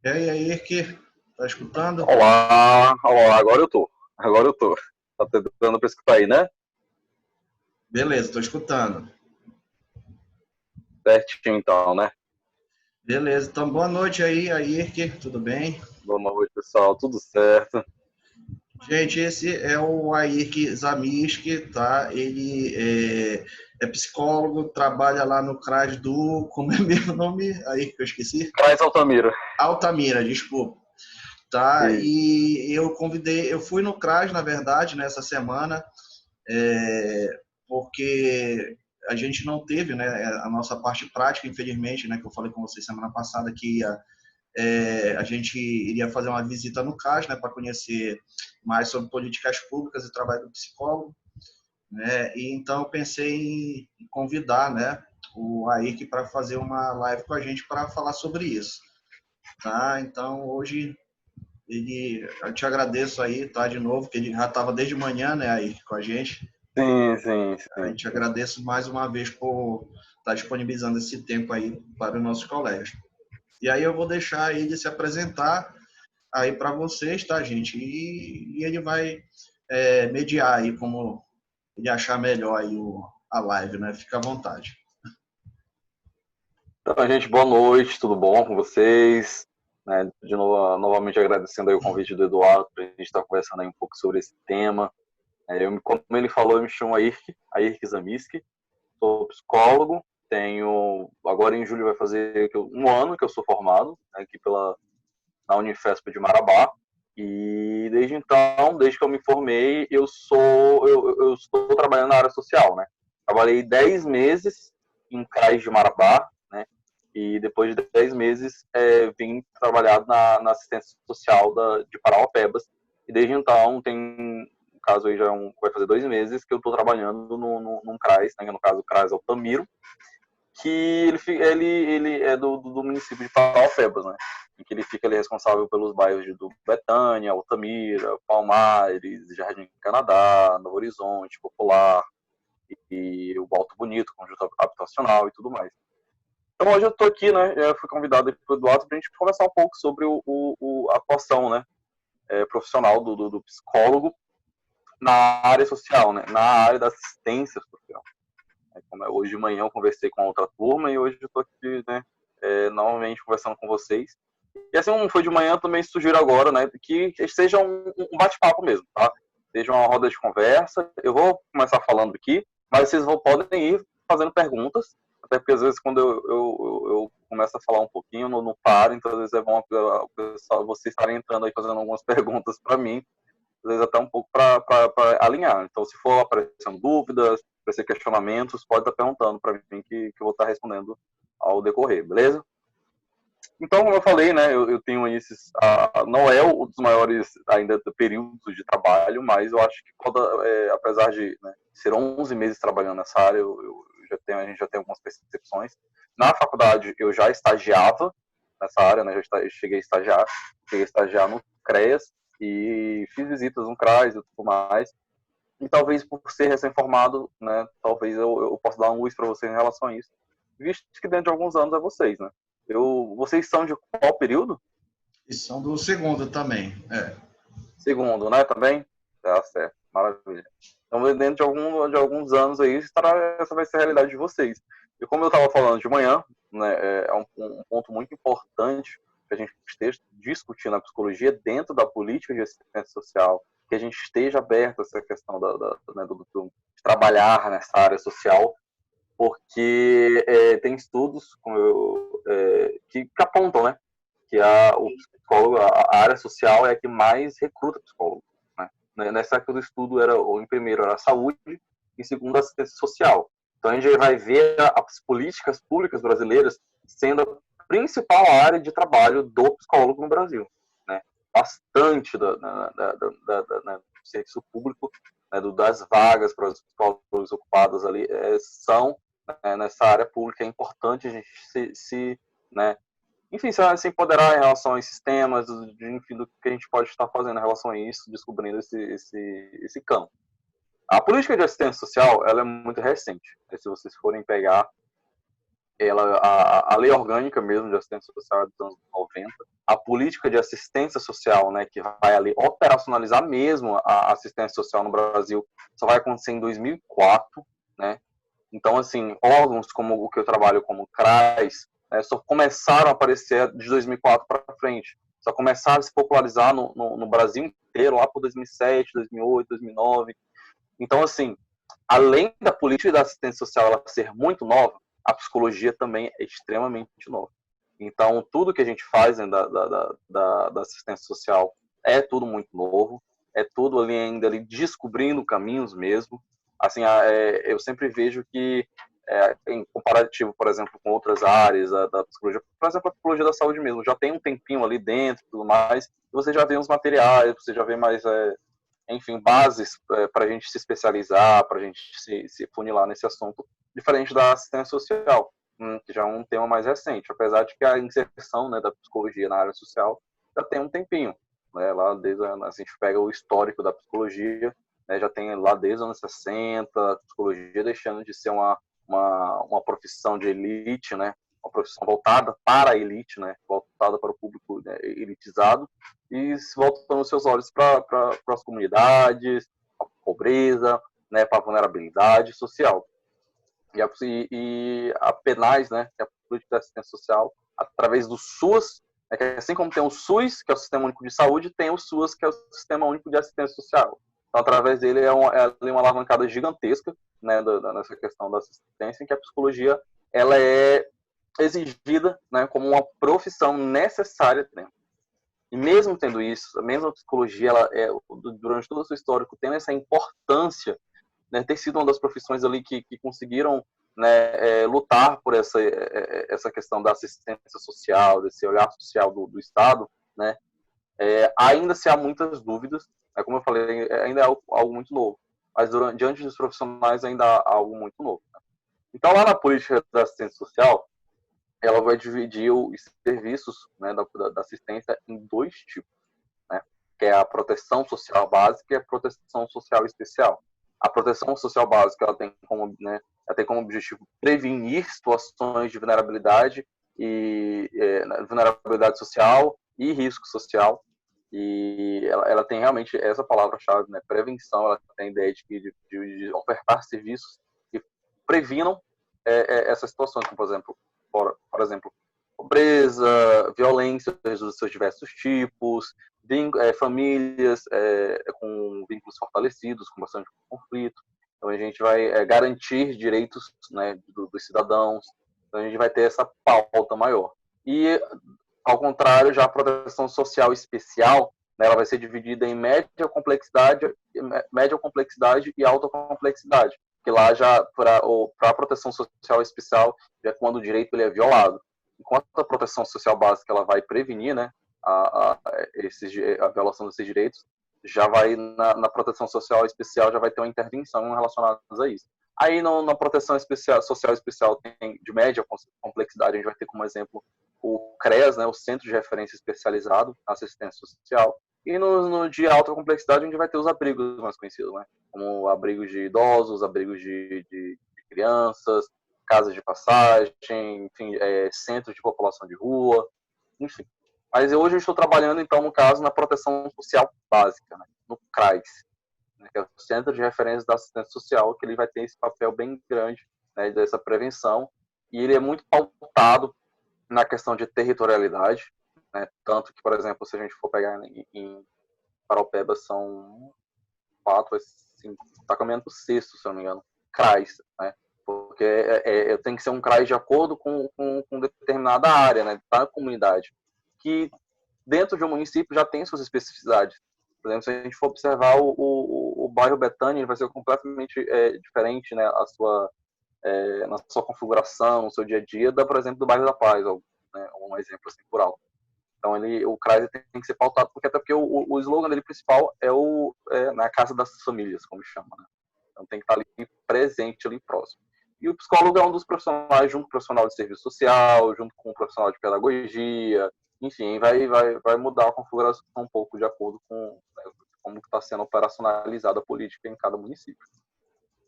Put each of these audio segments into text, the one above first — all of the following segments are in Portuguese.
E aí, que tá escutando? Olá, olá, agora eu tô. Tá tentando pra escutar aí, né? Beleza, tô escutando. Certinho então, né? Beleza, então boa noite aí, que tudo bem? Boa noite, pessoal, tudo certo? Gente, esse é o Ayrk Zamiski, tá? Ele é psicólogo, trabalha lá no CRAS do. Como é mesmo o nome? Aí que eu esqueci? Traz Altamira. Altamira, desculpa. Tá? E E eu fui no CRAS, na verdade, nessa semana, porque a gente não teve, né, a nossa parte prática, infelizmente, né, que eu falei com vocês semana passada que a gente iria fazer uma visita no CAS, né, para conhecer mais sobre políticas públicas e trabalho do psicólogo, né, e então eu pensei em convidar, né, o Aik para fazer uma live com a gente para falar sobre isso, tá? Então hoje eu te agradeço aí, tá, de novo, que ele já estava desde manhã, né, aí com a gente. sim, sim, A sim. gente agradece mais uma vez por estar disponibilizando esse tempo aí para os nossos colegas. E aí eu vou deixar ele se apresentar aí para vocês, tá, gente? E ele vai mediar aí como ele achar melhor aí a live, né? Fica à vontade. Então, gente, boa noite, tudo bom com vocês? Né, de novo, novamente agradecendo aí o convite do Eduardo para a gente estar conversando aí um pouco sobre esse tema. Como ele falou, eu me chamo Ayrk Zamiski, sou psicólogo, agora em julho vai fazer um ano que eu sou formado, né, aqui na Unifesp de Marabá. E desde então, desde que eu me formei, eu estou trabalhando na área social, né? Trabalhei 10 meses em CRAS de Marabá, né? E depois de 10 meses vim trabalhar na assistência social de Parauapebas. E desde então, no caso aí vai fazer 2 meses que eu estou trabalhando num CRAS, né? No caso o CRAS Altamiro, que ele é do município de Parauapebas, né? Em que ele fica ali responsável pelos bairros do Betânia, Altamira, Palmares, Jardim Canadá, Novo Horizonte, Popular e o Alto Bonito, conjunto habitacional e tudo mais. Então hoje eu estou aqui, né? Eu fui convidado pelo Eduardo para a gente conversar um pouco sobre a atuação, né? Profissional do psicólogo na área social, né? Na área da assistência social. Hoje de manhã eu conversei com outra turma e hoje eu estou aqui, né, novamente conversando com vocês. E assim como foi de manhã, também sugiro agora, né, que seja um bate-papo mesmo, tá? Seja uma roda de conversa. Eu vou começar falando aqui, mas vocês podem ir fazendo perguntas, até porque às vezes quando eu começo a falar um pouquinho, não paro, então às vezes é bom vocês estarem entrando aí fazendo algumas perguntas para mim, às vezes até um pouco para alinhar. Então, se for aparecendo dúvidas, aparecer questionamentos, pode estar perguntando para mim que eu vou estar respondendo ao decorrer, beleza? Então, como eu falei, né, eu tenho esses, não é um dos maiores ainda períodos de trabalho, mas eu acho que apesar de, né, ser 11 meses trabalhando nessa área, a gente já tem algumas percepções. Na faculdade eu já estagiava nessa área, né, cheguei a estagiar no CREAS e fiz visitas no CRAS e tudo mais. E talvez por ser recém-formado, né, talvez eu possa dar uma luz para vocês em relação a isso, visto que dentro de alguns anos é vocês, né? Vocês são de qual período? E são do segundo também. Segundo, né? Também? Tá certo, maravilha. Então, dentro de alguns anos aí, essa vai ser a realidade de vocês. E como eu estava falando de manhã, né, um ponto muito importante que a gente esteja discutindo a psicologia dentro da política de assistência social, que a gente esteja aberto a essa questão né, de trabalhar nessa área social, porque tem estudos que apontam, né, que o psicólogo, a área social é a que mais recruta psicólogo. Né? Nessa época do estudo, em primeiro era a saúde, em segundo a assistência social. Então a gente vai ver as políticas públicas brasileiras sendo a principal área de trabalho do psicólogo no Brasil. Né? Bastante do serviço público, né, das vagas para os psicólogos ocupados ali, são nessa área pública. É importante a gente né, enfim, se empoderar em relação a esses temas, enfim, do que a gente pode estar fazendo em relação a isso, descobrindo esse campo. A política de assistência social, ela é muito recente. Se vocês forem pegar a lei orgânica mesmo de assistência social é dos anos 90, a política de assistência social, né, que vai ali operacionalizar mesmo a assistência social no Brasil, só vai acontecer em 2004, né? Então, assim, órgãos como o que eu trabalho como CRAS, né, só começaram a aparecer de 2004 para frente, só começaram a se popularizar no Brasil inteiro lá por 2007, 2008, 2009. Então, assim, além da política da assistência social ela ser muito nova, a psicologia também é extremamente nova. Então, tudo que a gente faz, né, da assistência social é tudo muito novo, é tudo ali ainda ali descobrindo caminhos mesmo. Assim, eu sempre vejo que, em comparativo, por exemplo, com outras áreas da psicologia, por exemplo, a psicologia da saúde mesmo, já tem um tempinho ali dentro e tudo mais, você já vê uns materiais, você já vê mais enfim, bases para a gente se especializar, para a gente se funilar nesse assunto, diferente da assistência social, que já é um tema mais recente, apesar de que a inserção, né, da psicologia na área social já tem um tempinho, né, lá desde a gente pega o histórico da psicologia, né, já tem lá desde os anos 60, a psicologia deixando de ser uma profissão de elite, né, uma profissão voltada para a elite, né, voltada para o público, né, elitizado, e voltando seus olhos para as comunidades, para a pobreza, né, para a vulnerabilidade social. E a PENAS, né, que é a Política de Assistência Social, através do SUS, né, que assim como tem o SUS, que é o Sistema Único de Saúde, tem o SUS, que é o Sistema Único de Assistência Social. Então, através dele, é uma alavancada gigantesca, né, nessa questão da assistência, em que a psicologia ela é exigida, né, como uma profissão necessária, né. E mesmo tendo isso, mesmo a psicologia, ela durante todo o seu histórico, tendo essa importância, né, ter sido uma das profissões ali que conseguiram, né, lutar por essa questão da assistência social, desse olhar social do Estado, né, ainda se há muitas dúvidas, como eu falei, ainda é algo muito novo, mas diante dos profissionais ainda há algo muito novo. Né? Então, lá na política da assistência social, ela vai dividir os serviços, né, da assistência em dois tipos, né, que é a proteção social básica e a proteção social especial. A proteção social básica ela tem como objetivo prevenir situações de vulnerabilidade vulnerabilidade social e risco social. E ela tem realmente essa palavra-chave, né, prevenção. Ela tem a ideia de ofertar serviços que previnam essas situações, como por exemplo, pobreza, violência dos seus diversos tipos, famílias com vínculos fortalecidos, com bastante conflito. Então a gente vai garantir direitos, né, dos cidadãos. Então a gente vai ter essa pauta maior. E, ao contrário, já a proteção social especial, né, ela vai ser dividida em média complexidade e alta complexidade. Que lá já, para a proteção social especial, já é quando o direito ele é violado. Enquanto a proteção social básica ela vai prevenir, né, a violação desses direitos, já vai na proteção social especial já vai ter uma intervenção relacionada a isso. Aí na proteção social especial tem de média complexidade, a gente vai ter como exemplo o CREAS, né, o Centro de Referência Especializado na Assistência Social, e no de alta complexidade a gente vai ter os abrigos mais conhecidos, né, como abrigos de idosos, abrigos de crianças, casas de passagem, enfim, centros de população de rua, enfim. Mas hoje eu estou trabalhando, então, no caso, na proteção social básica, né, no CRAS, né, que é o Centro de Referência da Assistência Social, que ele vai ter esse papel bem grande, né, dessa prevenção, e ele é muito pautado na questão de territorialidade, né, tanto que, por exemplo, se a gente for pegar em Paraupeba, são 4, 5, está caminhando para o sexto, se eu não me engano, CRAs, né? Porque tem que ser um CRAs de acordo com determinada área, né, da comunidade, que dentro de um município já tem suas especificidades. Por exemplo, se a gente for observar o bairro Betânia, ele vai ser completamente diferente, né, na sua configuração, no seu dia a dia, por exemplo, do bairro da Paz, né, um exemplo assim, por alto. Então, o CRAS tem que ser pautado, até porque o slogan dele principal é na casa das famílias, como chama, né? Então, tem que estar ali presente, ali próximo. E o psicólogo é um dos profissionais, junto com o profissional de serviço social, junto com o profissional de pedagogia, enfim, vai mudar a configuração um pouco de acordo com, né, como está sendo operacionalizada a política em cada município.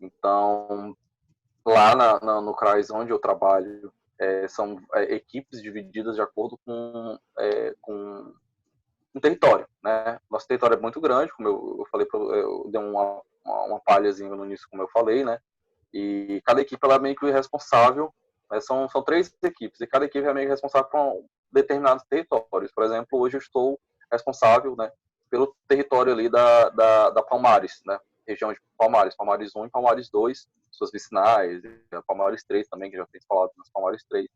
Então, lá no CRAS onde eu trabalho, são equipes divididas de acordo com um território, né? Nosso território é muito grande, como eu falei, eu dei uma palhazinha no início, como eu falei, né? E cada equipe ela é meio que responsável, né? São 3 equipes, e cada equipe é meio que responsável por determinados territórios. Por exemplo, hoje eu estou responsável, né, pelo território ali da Palmares, né? Região de Palmares, Palmares 1 e Palmares 2, suas vicinais, Palmares 3 também, que já tem falado nas Palmares 3.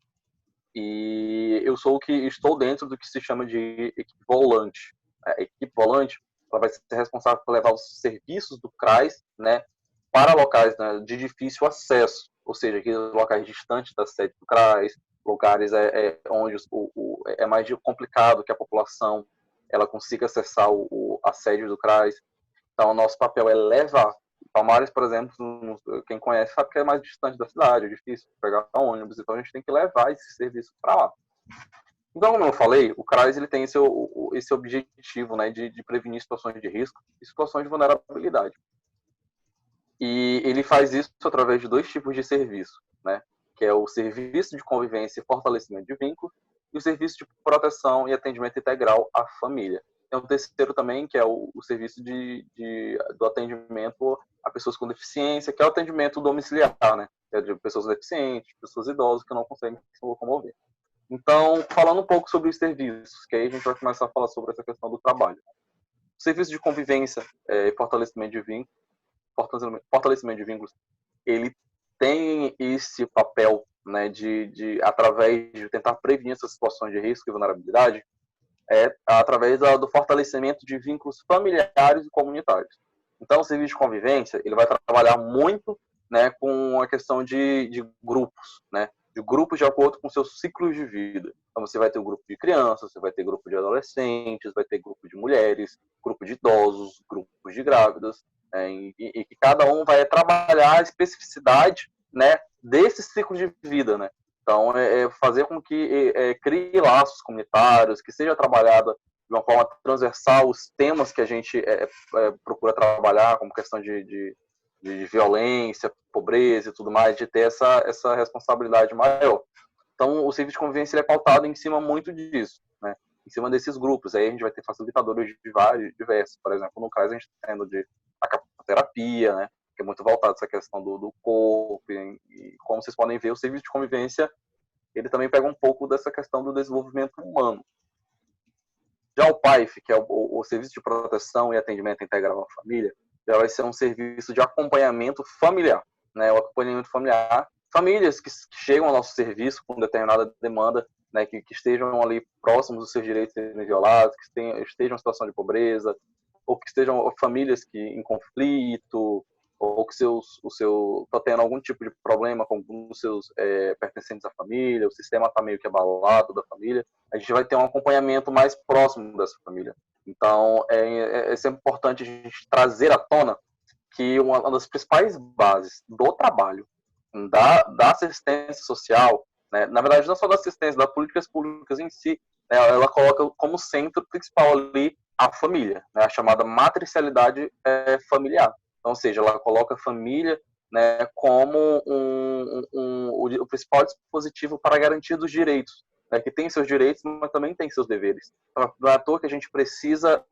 E eu sou o que estou dentro do que se chama de equipe volante. A equipe volante ela vai ser responsável por levar os serviços do CRAS, né, para locais, né, de difícil acesso, ou seja, aqueles locais distantes da sede do CRAS, lugares onde é mais complicado que a população ela consiga acessar a sede do CRAS. Então, o nosso papel é levar. Palmares, por exemplo, quem conhece sabe que é mais distante da cidade, é difícil pegar ônibus, então a gente tem que levar esse serviço para lá. Então, como eu falei, o CRAS ele tem esse objetivo, né, de prevenir situações de risco e situações de vulnerabilidade. E ele faz isso através de 2 tipos de serviço, né, que é o serviço de convivência e fortalecimento de vínculos e o serviço de proteção e atendimento integral à família. Tem um terceiro também, que é o serviço do atendimento a pessoas com deficiência, que é o atendimento domiciliar, né? Que é de pessoas deficientes, pessoas idosas que não conseguem se locomover. Então, falando um pouco sobre os serviços, que aí a gente vai começar a falar sobre essa questão do trabalho. O serviço de convivência e fortalecimento de vínculos, ele tem esse papel, né, através de tentar prevenir essas situações de risco e vulnerabilidade, através do fortalecimento de vínculos familiares e comunitários. Então, o serviço de convivência ele vai trabalhar muito, né, com a questão de grupos, né, de grupos de acordo com seus ciclos de vida. Então, você vai ter um grupo de crianças, você vai ter grupo de adolescentes, vai ter grupo de mulheres, grupo de idosos, grupos de grávidas, e que cada um vai trabalhar a especificidade, né, desse ciclo de vida, né. Então, fazer com que crie laços comunitários, que seja trabalhada de uma forma transversal os temas que a gente procura trabalhar, como questão de violência, pobreza e tudo mais, de ter essa responsabilidade maior. Então, o serviço de convivência é pautado em cima muito disso, né? Em cima desses grupos. Aí a gente vai ter facilitadores de vários, diversos. Por exemplo, no caso, a gente está tendo a capoterapia, né? Que é muito voltado a essa questão do corpo. E como vocês podem ver, o serviço de convivência ele também pega um pouco dessa questão do desenvolvimento humano. Já o PAIF, que é o Serviço de Proteção e Atendimento Integral à Família, já vai ser um serviço de acompanhamento familiar, né? O acompanhamento familiar, famílias que chegam ao nosso serviço com determinada demanda, né? Que estejam ali próximos dos seus direitos serem violados, que estejam em situação de pobreza, ou que estejam famílias que em conflito, ou que está tendo algum tipo de problema com os seus pertencentes à família, o sistema está meio que abalado da família, a gente vai ter um acompanhamento mais próximo dessa família. Então, é sempre importante a gente trazer à tona que uma das principais bases do trabalho, da assistência social, né, na verdade, não só da assistência, das políticas públicas em si, né, ela coloca como centro principal ali a família, né, a chamada matricialidade familiar. Então, ou seja, ela coloca a família, né, como o principal dispositivo para a garantia dos direitos, né, que tem seus direitos, mas também tem seus deveres. Então, não é à toa que a gente precisa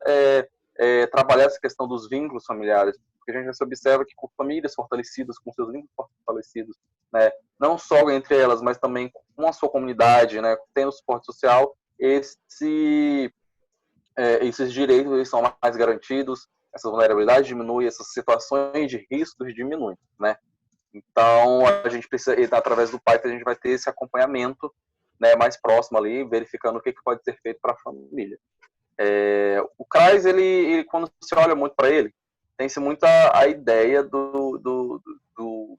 trabalhar essa questão dos vínculos familiares, porque a gente se observa que com famílias fortalecidas, com seus vínculos fortalecidos, né, não só entre elas, mas também com a sua comunidade, né, tendo suporte social, esses direitos eles são mais garantidos, essa vulnerabilidade diminui, essas situações de riscos diminuem, né? Então, a gente precisa, através do PAIF, a gente vai ter esse acompanhamento, né, mais próximo ali, verificando o que pode ser feito para a família. O CRAS, ele, quando se olha muito para ele, tem-se muito a ideia do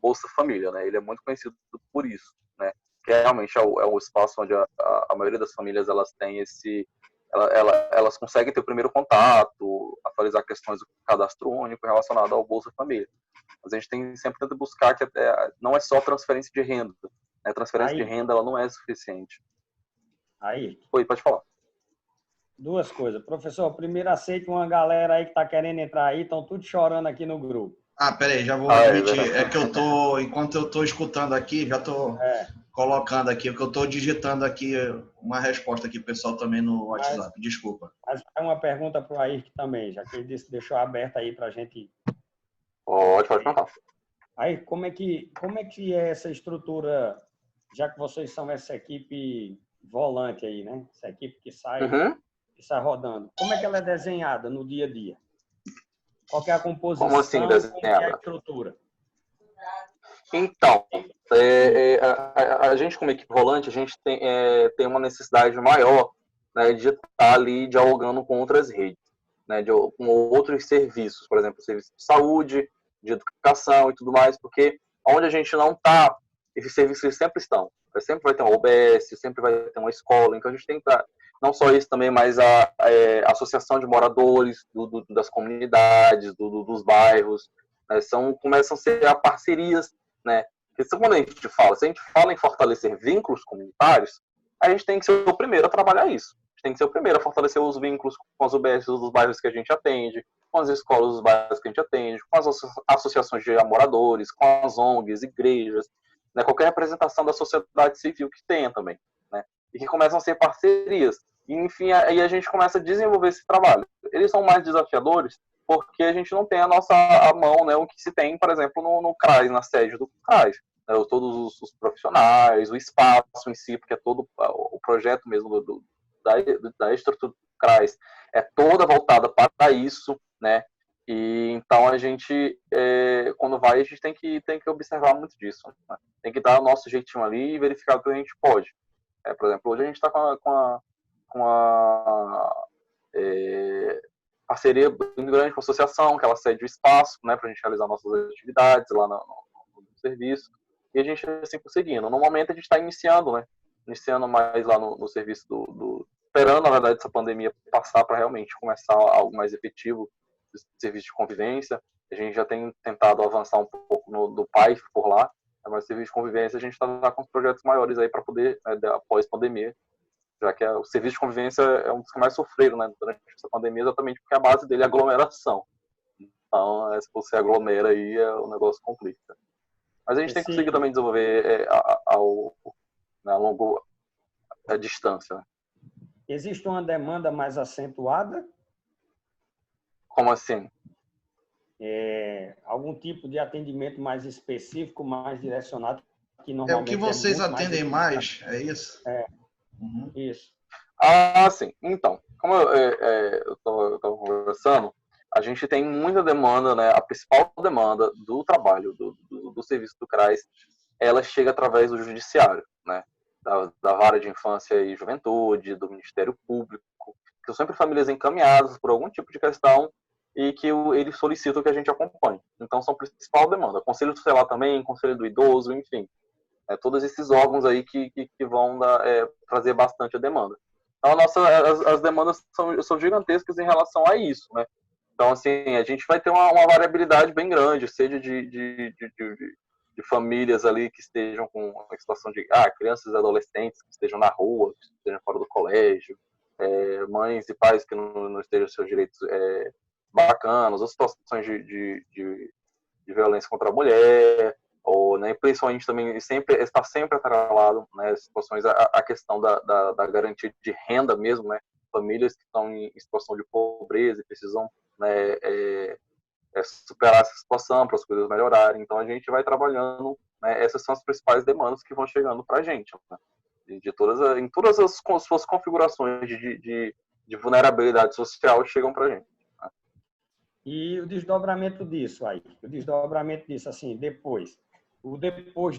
Bolsa Família, né? Ele é muito conhecido por isso, né? Que realmente é o espaço onde a maioria das famílias elas têm elas conseguem ter o primeiro contato, atualizar questões do cadastro único relacionado ao Bolsa Família. Mas a gente tem sempre tentado buscar que não é só transferência de renda. Né? A transferência de renda ela não é suficiente. Aí. Oi, pode falar. Duas coisas. Professor, primeiro aceite uma galera aí que está querendo entrar aí, estão tudo chorando aqui no grupo. Peraí, já vou admitir. Que enquanto eu estou escutando aqui, já estou colocando aqui, porque eu estou digitando aqui uma resposta aqui, pessoal, também no WhatsApp. Desculpa. Mas é uma pergunta para o Ayrton também, já que ele deixou aberta aí para a gente. Pode perguntar. Aí, como é que é essa estrutura, já que vocês são essa equipe volante aí, né? Essa equipe que sai rodando. Como é que ela é desenhada no dia a dia? Qual que é a composição? Como assim desenhada? Como que é a estrutura? Então, a gente como equipe volante, a gente tem uma necessidade maior, né, de estar ali dialogando com outras redes, né, com outros serviços, por exemplo, serviço de saúde, de educação e tudo mais, porque onde a gente não está, esses serviços sempre estão. Sempre vai ter uma UBS, sempre vai ter uma escola, então a gente tem que estar, não só isso também, mas a associação de moradores das comunidades, dos bairros, né, começam a ser parcerias, né? Porque quando a gente fala, se a gente fala em fortalecer vínculos comunitários, a gente tem que ser o primeiro a trabalhar isso. A gente tem que ser o primeiro a fortalecer os vínculos com as UBS dos bairros que a gente atende, com as escolas dos bairros que a gente atende, com as associações de moradores, com as ONGs, igrejas, né? Qualquer representação da sociedade civil que tenha também, né? E que começam a ser parcerias. E, enfim, aí a gente começa a desenvolver esse trabalho. Eles são mais desafiadores porque a gente não tem a mão, né, o que se tem, por exemplo, no CRAS, na sede do CRAS. Né, todos os profissionais, o espaço em si, porque é todo o projeto mesmo da estrutura do CRAS é toda voltada para isso, né? E então a gente, quando vai, a gente tem que observar muito disso. Né? Tem que dar o nosso jeitinho ali e verificar o que a gente pode. Por exemplo, hoje a gente está com a parceria muito grande com a associação, que ela cede o espaço, né, para a gente realizar nossas atividades lá no serviço, e a gente assim conseguindo. No momento a gente está iniciando, né, mais lá no serviço esperando, na verdade, essa pandemia passar para realmente começar algo mais efetivo do serviço de convivência. A gente já tem tentado avançar um pouco do PAI por lá, mas serviço de convivência a gente está com os projetos maiores aí para poder, né, após pandemia, já que o serviço de convivência é um dos que mais sofreram, né, durante essa pandemia, exatamente porque a base dele é aglomeração. Então, se você aglomera aí, o negócio complica. Mas a gente tem conseguido também desenvolver a longo distância. Né? Existe uma demanda mais acentuada? Como assim? Algum tipo de atendimento mais específico, mais direcionado? Que normalmente o que vocês atendem mais, é isso? Uhum. Isso. Sim. Então, como eu estava conversando, a gente tem muita demanda, né? A principal demanda do trabalho, do serviço do CRAS, ela chega através do judiciário, né? Da Vara de Infância e Juventude, do Ministério Público, que são sempre famílias encaminhadas por algum tipo de questão e que eles solicitam que a gente acompanhe. Então, são a principal demanda. Conselho tutelar também, Conselho do Idoso, enfim. Todos esses órgãos aí que vão trazer bastante a demanda. Então, as demandas são gigantescas em relação a isso, né? Então, assim, a gente vai ter uma variabilidade bem grande, seja de famílias ali que estejam com a situação de crianças e adolescentes que estejam na rua, que estejam fora do colégio, mães e pais que não estejam seus direitos bacanas, ou situações de violência contra a mulher, ou, né, principalmente também está sempre atrelado, né, situações a questão da garantia de renda mesmo, né, famílias que estão em situação de pobreza e precisam, né, superar essa situação para as coisas melhorarem. Então a gente vai trabalhando, né, essas são as principais demandas que vão chegando para a gente, né, em todas as suas configurações de vulnerabilidade social chegam para a gente. Né. E o desdobramento disso aí, assim, depois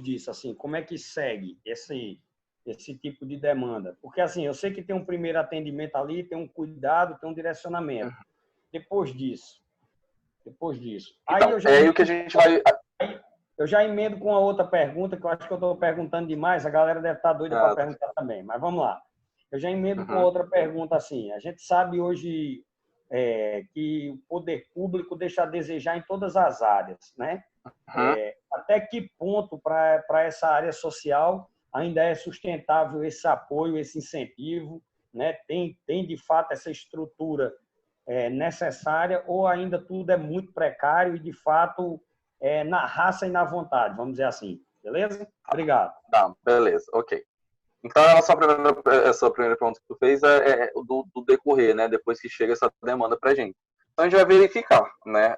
disso, assim, como é que segue esse tipo de demanda? Porque, assim, eu sei que tem um primeiro atendimento ali, tem um cuidado, tem um direcionamento. Depois disso. Então, aí o que a gente vai... Eu já emendo com a outra pergunta, que eu acho que eu estou perguntando demais, a galera deve estar doida para perguntar também, mas vamos lá. Eu já emendo com outra pergunta, assim, a gente sabe hoje que o poder público deixa a desejar em todas as áreas, né? Até que ponto para essa área social ainda é sustentável esse apoio, esse incentivo, né? Tem de fato essa estrutura necessária ou ainda tudo é muito precário e de fato na raça e na vontade, vamos dizer assim? Beleza? Obrigado. Tá, beleza, ok. Então, essa primeira pergunta que tu fez é do decorrer, né? Depois que chega essa demanda para a gente. Então, a gente vai verificar, né?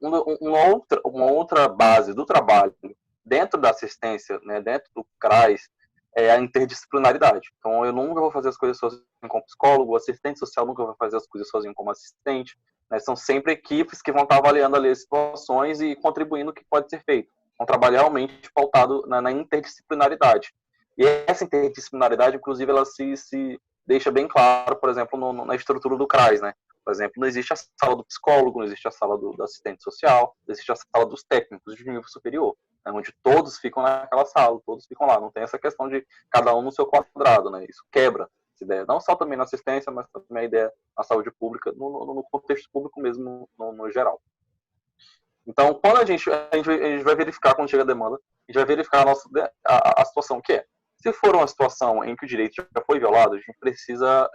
Uma outra base do trabalho dentro da assistência, né? Dentro do CRAS, é a interdisciplinaridade. Então, eu nunca vou fazer as coisas sozinho como psicólogo, o assistente social nunca vai fazer as coisas sozinho como assistente. Né? São sempre equipes que vão estar avaliando ali as situações e contribuindo o que pode ser feito. Um trabalho realmente pautado na interdisciplinaridade. E essa interdisciplinaridade, inclusive, ela se deixa bem claro, por exemplo, na estrutura do CRAS, né? Por exemplo, não existe a sala do psicólogo, não existe a sala do assistente social, não existe a sala dos técnicos de nível superior, né? Onde todos ficam naquela sala, todos ficam lá. Não tem essa questão de cada um no seu quadrado, né? Isso quebra essa ideia. Não só também na assistência, mas também a ideia na saúde pública, no contexto público mesmo, no geral. Então, quando a gente vai verificar, quando chega a demanda, a gente vai verificar a situação que é. Se for uma situação em que o direito já foi violado, a gente precisa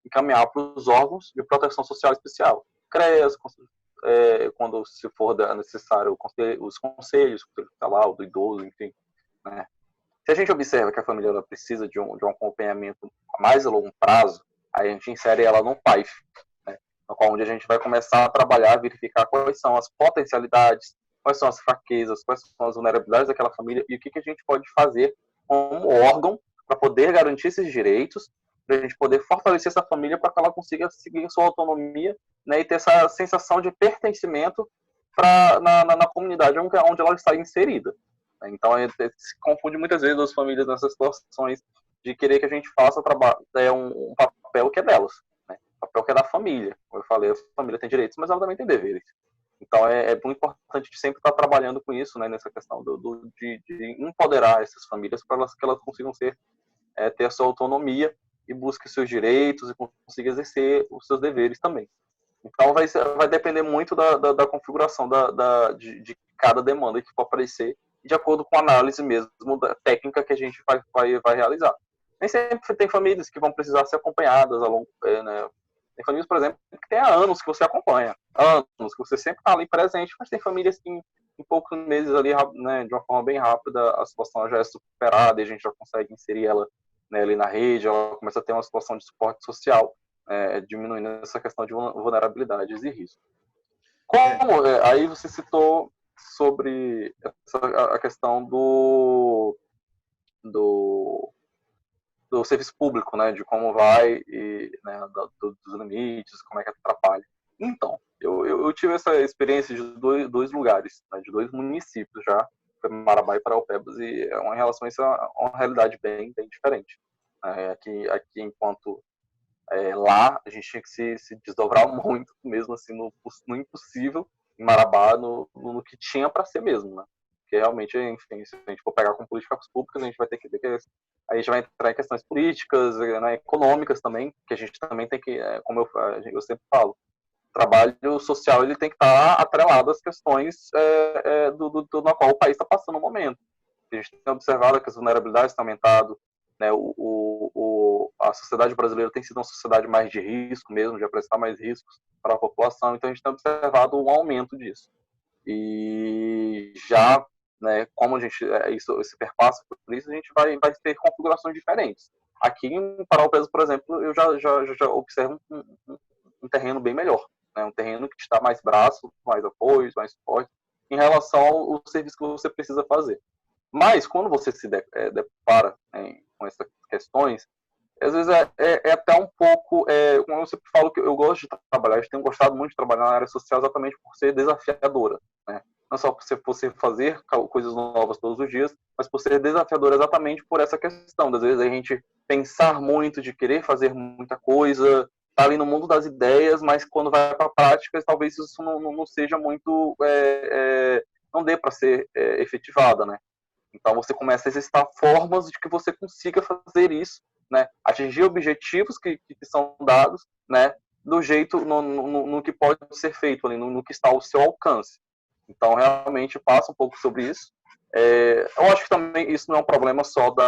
encaminhar para os órgãos de proteção social especial. CREAS, quando se for necessário, os conselhos, o conselho tutelar, o do idoso, enfim. Né? Se a gente observa que a família ela precisa de um acompanhamento a mais a longo prazo, aí a gente insere ela no PAIF, né? No qual onde a gente vai começar a trabalhar, verificar quais são as potencialidades, quais são as fraquezas, quais são as vulnerabilidades daquela família e o que a gente pode fazer como órgão para poder garantir esses direitos, para a gente poder fortalecer essa família para que ela consiga seguir sua autonomia, né, e ter essa sensação de pertencimento na comunidade onde ela está inserida. Então, se confunde muitas vezes as famílias nessas situações de querer que a gente faça um papel que é delas, né? Um papel que é da família. Como eu falei, a família tem direitos, mas ela também tem deveres. Então, é muito importante de sempre estar trabalhando com isso, né, nessa questão de empoderar essas famílias para que elas consigam ter a sua autonomia e busquem seus direitos e consigam exercer os seus deveres também. Então, vai depender muito da configuração de cada demanda que for aparecer, de acordo com a análise mesmo da técnica que a gente vai realizar. Nem sempre tem famílias que vão precisar ser acompanhadas ao longo, né? Tem famílias, por exemplo, que tem há anos que você acompanha, anos que você sempre está ali presente, mas tem famílias que em poucos meses ali, né, de uma forma bem rápida, a situação já é superada e a gente já consegue inserir ela, né, ali na rede, ela começa a ter uma situação de suporte social, diminuindo essa questão de vulnerabilidades e risco. Aí você citou sobre a questão do serviço público, né, de como vai, e, né, dos limites, como é que atrapalha. Então, eu tive essa experiência de dois lugares, né, de dois municípios já, foi Marabá e Paraupebas, e é uma relação, isso é uma realidade bem diferente. Aqui enquanto lá, a gente tinha que se desdobrar muito, mesmo assim, no impossível, em Marabá, no que tinha para ser mesmo, né? Porque realmente, enfim, se a gente for pegar com políticas públicas, a gente vai ter que ver que a gente vai entrar em questões políticas, né, econômicas também, que a gente também tem que, como eu sempre falo, o trabalho social ele tem que estar atrelado às questões na qual o país está passando no momento. A gente tem observado que as vulnerabilidades têm aumentado, né, a sociedade brasileira tem sido uma sociedade mais de risco mesmo, de apresentar mais riscos para a população, então a gente tem observado um aumento disso. E já, né, como a gente se perpassa por isso, a gente vai ter configurações diferentes. Aqui em Paraupebas, por exemplo, eu já observo um terreno bem melhor, né, um terreno que está mais braço, mais apoio, mais suporte, em relação ao serviço que você precisa fazer. Mas, quando você se depara com essas questões, às vezes é até um pouco, como eu sempre falo, que eu gosto de trabalhar, eu tenho gostado muito de trabalhar na área social exatamente por ser desafiadora, né? Não só por você fazer coisas novas todos os dias, mas por ser desafiadora exatamente por essa questão. Às vezes a gente pensar muito, de querer fazer muita coisa, tá ali no mundo das ideias, mas quando vai para a prática, talvez isso não seja muito, não dê para ser efetivada, né? Então você começa a exercitar formas de que você consiga fazer isso, né? Atingir objetivos que são dados, né? Do jeito no que pode ser feito ali, no que está ao seu alcance. Então realmente passa um pouco sobre isso. Eu acho que também isso não é um problema só do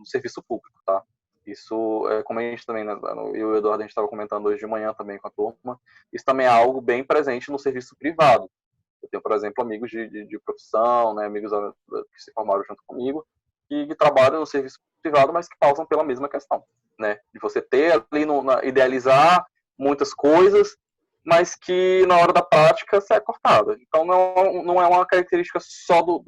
serviço público, tá? Isso, como a gente também, né, eu e o Eduardo, a gente estava comentando hoje de manhã também com a turma, isso também é algo bem presente no serviço privado. Eu tenho, por exemplo, amigos de profissão, né, amigos que se formaram junto comigo, que trabalham no serviço privado, mas que passam pela mesma questão, né? De você ter ali, idealizar muitas coisas, mas que na hora da prática você é cortada. Então não é uma característica só do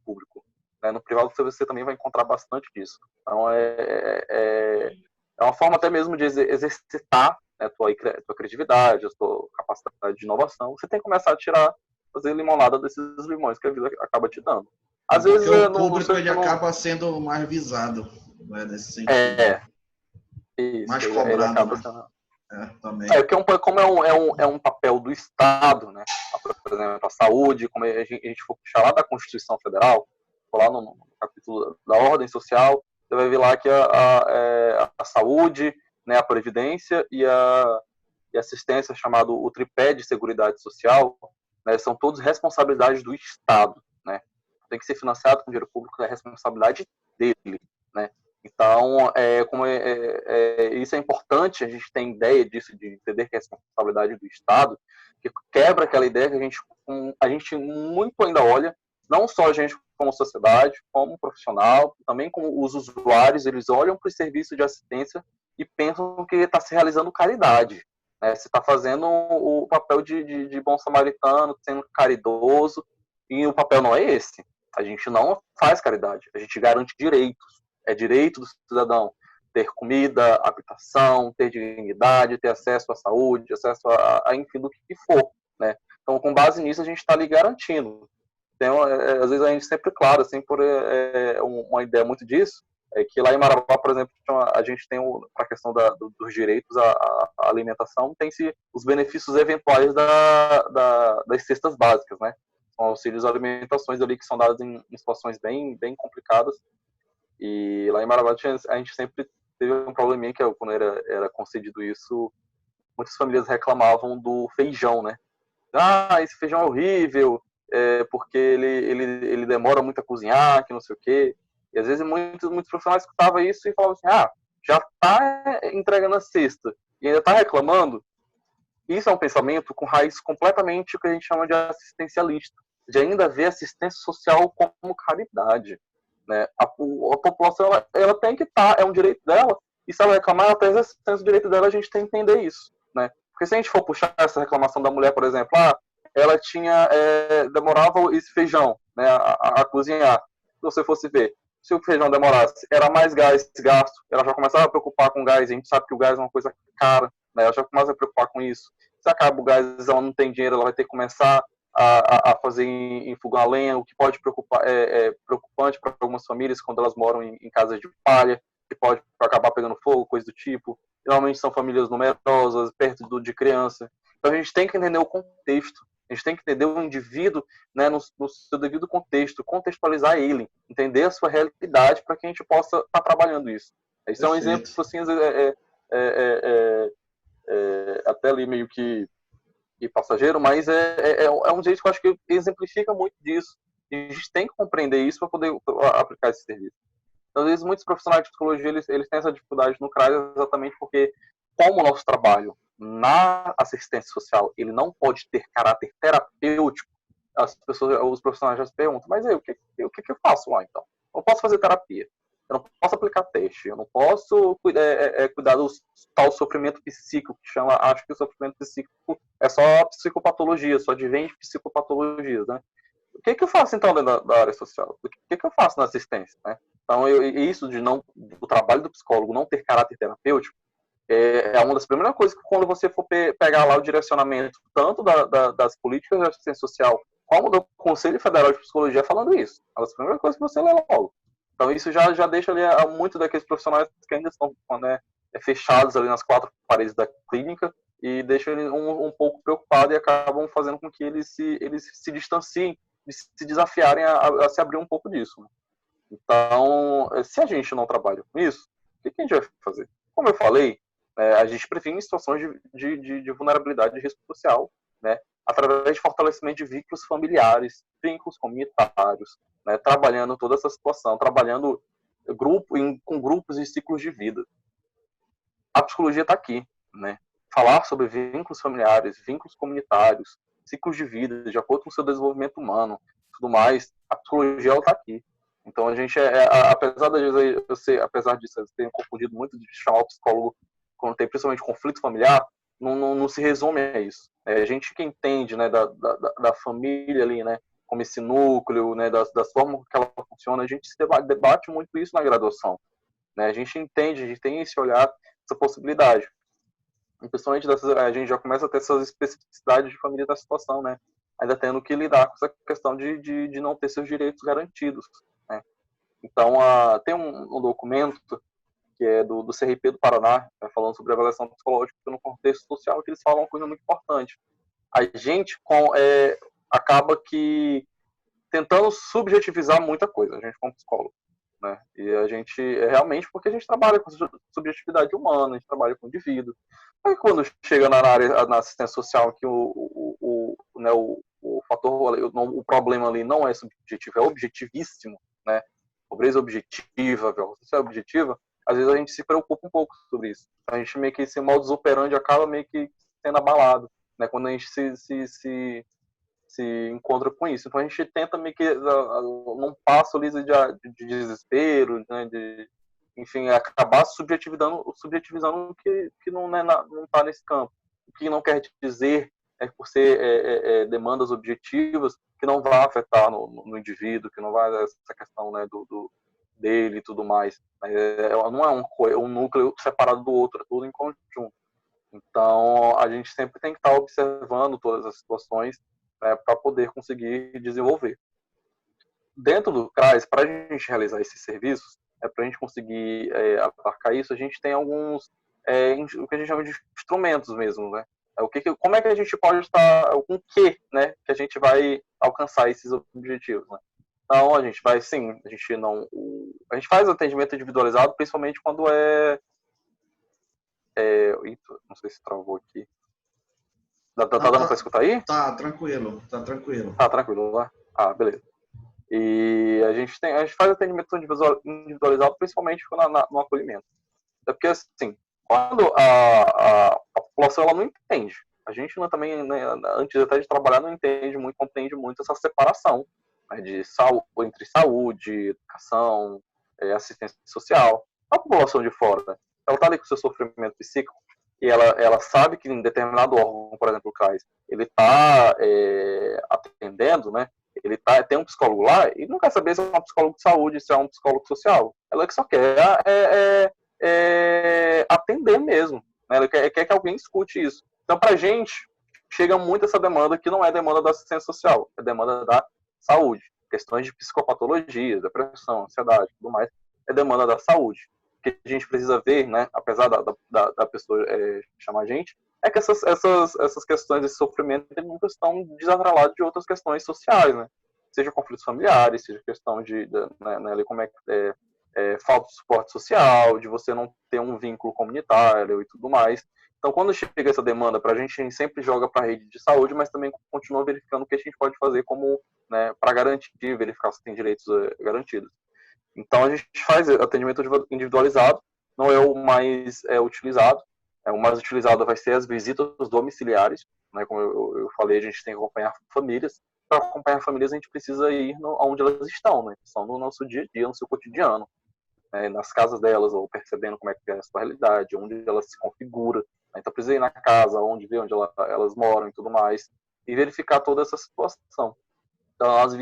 público. Né? No privado você também vai encontrar bastante disso. Então é uma forma até mesmo de exercitar, né, tua criatividade, a tua capacidade de inovação. Você tem que começar a fazer limonada desses limões que a vida acaba te dando. Às vezes o público ele acaba sendo mais visado, né, nesse sentido. Isso, mais ele cobrado, acaba né? sendo... Também. Porque como é um papel do Estado, né? Por exemplo, a saúde, como a gente for puxar lá da Constituição Federal, lá no capítulo da ordem social, você vai ver lá que a saúde, né, a previdência e a assistência, chamado o tripé de seguridade social, né, são todos responsabilidades do Estado, né? Tem que ser financiado com dinheiro público, é responsabilidade dele, né? Então, isso é importante, a gente tem ideia disso, de entender que é responsabilidade do Estado, que quebra aquela ideia que a gente muito ainda olha, não só a gente como sociedade, como profissional, também como os usuários, eles olham para o serviço de assistência e pensam que está se realizando caridade. Né? Você está fazendo o papel de bom samaritano, sendo caridoso, e o papel não é esse. A gente não faz caridade, a gente garante direitos. É direito do cidadão ter comida, habitação, ter dignidade, ter acesso à saúde, acesso a enfim, do que for. Né? Então, com base nisso, a gente está ali garantindo. Então, às vezes a gente sempre, claro, assim, por uma ideia muito disso, é que lá em Marabá, por exemplo, a gente tem a questão dos direitos à alimentação, tem-se os benefícios eventuais das cestas básicas, né? São auxílios alimentações ali que são dados em situações bem, bem complicadas. E lá em Marabá a gente sempre teve um probleminha que quando era concedido isso, muitas famílias reclamavam do feijão, né? Ah, esse feijão é horrível, porque ele demora muito a cozinhar, que não sei o quê. E às vezes muitos profissionais escutavam isso e falavam assim, já está entregando a cesta e ainda está reclamando. Isso é um pensamento com raiz completamente o que a gente chama de assistencialista, de ainda ver assistência social como caridade. Né? A população ela tem que estar, é um direito dela, e se ela reclamar, ela está exercendo o direito dela, a gente tem que entender isso. Né? Porque se a gente for puxar essa reclamação da mulher, por exemplo, ela demorava esse feijão, né, a cozinhar. Se você fosse ver, se o feijão demorasse, era mais gás gasto, ela já começava a preocupar com o gás, a gente sabe que o gás é uma coisa cara, né, ela já começa a preocupar com isso. Se acaba o gás, ela não tem dinheiro, ela vai ter que começar a fazer em fogão a lenha, o que pode preocupar, preocupante para algumas famílias quando elas moram em casas de palha, que pode acabar pegando fogo, coisa do tipo. Geralmente são famílias numerosas, perto de criança. Então a gente tem que entender o contexto, a gente tem que entender o indivíduo, né, no seu devido contexto, contextualizar ele, entender a sua realidade para que a gente possa estar trabalhando isso. Isso é um exemplo, assim, até ali meio que passageiro, mas é um jeito que eu acho que exemplifica muito disso. E a gente tem que compreender isso para poder aplicar esse serviço. Então, às vezes, muitos profissionais de psicologia eles têm essa dificuldade no CRAS exatamente porque, como o nosso trabalho na assistência social ele não pode ter caráter terapêutico, os profissionais já se perguntam, mas aí, o que eu faço lá, então? Eu não posso fazer terapia, eu não posso aplicar teste, eu não posso cuidar do tal sofrimento psíquico, que chama, acho que o sofrimento psíquico é só psicopatologia, só advém de psicopatologias, né? O que eu faço, então, dentro da área social? O que eu faço na assistência, né? Então, isso o trabalho do psicólogo não ter caráter terapêutico é uma das primeiras coisas que quando você for pegar lá o direcionamento tanto das políticas de assistência social como do Conselho Federal de Psicologia falando isso. É uma das primeiras coisas que você lê logo. Então, isso já deixa ali muito daqueles profissionais que ainda estão, né, fechados ali nas quatro paredes da clínica e deixa ele um pouco preocupado e acabam fazendo com que eles se distanciem e se desafiarem a se abrir um pouco disso. Né? Então, se a gente não trabalha com isso, o que a gente vai fazer? Como eu falei, a gente previne situações de vulnerabilidade e risco social, né, através de fortalecimento de vínculos familiares, vínculos comunitários, né, trabalhando toda essa situação, trabalhando com grupos e ciclos de vida. A psicologia está aqui, né? Falar sobre vínculos familiares, vínculos comunitários, ciclos de vida, de acordo com o seu desenvolvimento humano, tudo mais, a psicologia ela está aqui. Então a gente apesar disso, eu tenho confundido muito de chamar o psicólogo quando tem principalmente conflito familiar, não se resume a isso. A gente que entende, né, da família ali, né, como esse núcleo, né, das formas que ela funciona, a gente se debate muito isso na graduação, né? A gente entende, a gente tem esse olhar, essa possibilidade. E principalmente a gente já começa a ter essas especificidades de família da situação, né? Ainda tendo que lidar com essa questão de não ter seus direitos garantidos, né? Então, tem um documento que é do CRP do Paraná, falando sobre avaliação psicológica no contexto social, que eles falam uma coisa muito importante. A gente acaba que tentando subjetivizar muita coisa, a gente como psicólogo, né? E a gente, realmente, porque a gente trabalha com subjetividade humana, a gente trabalha com o indivíduo. Aí quando chega na área, na assistência social, que né, o fator, o problema ali não é subjetivo, é objetivíssimo, né? Pobreza objetiva, violência objetiva, às vezes a gente se preocupa um pouco sobre isso. A gente meio que, esse modus operandi acaba meio que sendo abalado, né? Quando a gente se encontra com isso. Então a gente tenta meio que num passo ali de desespero, né? Enfim, acabar subjetivizando o que não está nesse campo. O que não quer dizer, por ser demandas objetivas, que não vai afetar no indivíduo, que não vai essa questão, né, dele e tudo mais. Não é um núcleo separado do outro, é tudo em conjunto. Então, a gente sempre tem que estar observando todas as situações, né, para poder conseguir desenvolver. Dentro do CRAS, para a gente realizar esses serviços, para a gente conseguir abarcar isso, a gente tem alguns, o que a gente chama de instrumentos mesmo, né? Como é que a gente pode estar, com o que, né, que a gente vai alcançar esses objetivos, né? Então, a gente vai, sim, a gente faz atendimento individualizado, principalmente quando não sei se travou aqui. Tá dando para escutar aí? Tá tranquilo, tá tranquilo. Tá tranquilo, lá? Beleza. E a gente faz atendimento individualizado, principalmente no acolhimento. É porque, assim, quando a população ela não entende, a gente também, né, antes até de trabalhar, não compreende muito essa separação, né, entre saúde, educação, assistência social. A população de fora, né, ela está ali com o seu sofrimento psíquico e ela sabe que em determinado órgão, por exemplo, o CRAS, ele está atendendo, né, tem um psicólogo lá e não quer saber se é um psicólogo de saúde, se é um psicólogo social. Ela que só quer atender mesmo, né? Ela quer que alguém escute isso. Então, para a gente, chega muito essa demanda que não é demanda da assistência social, é demanda da saúde. Questões de psicopatologias, depressão, ansiedade, tudo mais, é demanda da saúde. O que a gente precisa ver, né, apesar da pessoa chamar a gente, é que essas questões de sofrimento nunca estão desatreladas de outras questões sociais, né? Seja conflitos familiares, seja questão né, como falta de suporte social, de você não ter um vínculo comunitário e tudo mais. Então, quando chega essa demanda para a gente sempre joga para a rede de saúde, mas também continua verificando o que a gente pode fazer como, né, para garantir, verificar se tem direitos garantidos. Então, a gente faz atendimento individualizado, não é o mais utilizado. O mais utilizado vai ser as visitas domiciliares, né? Como eu falei, a gente tem que acompanhar famílias. Para acompanhar famílias, a gente precisa ir onde elas estão, né? Estão no nosso dia a dia, no seu cotidiano, né? Nas casas delas, ou percebendo como é que é a sua realidade, onde elas se configuram. Né? Então, precisa ir na casa, ver onde elas moram e tudo mais, e verificar toda essa situação. Então, as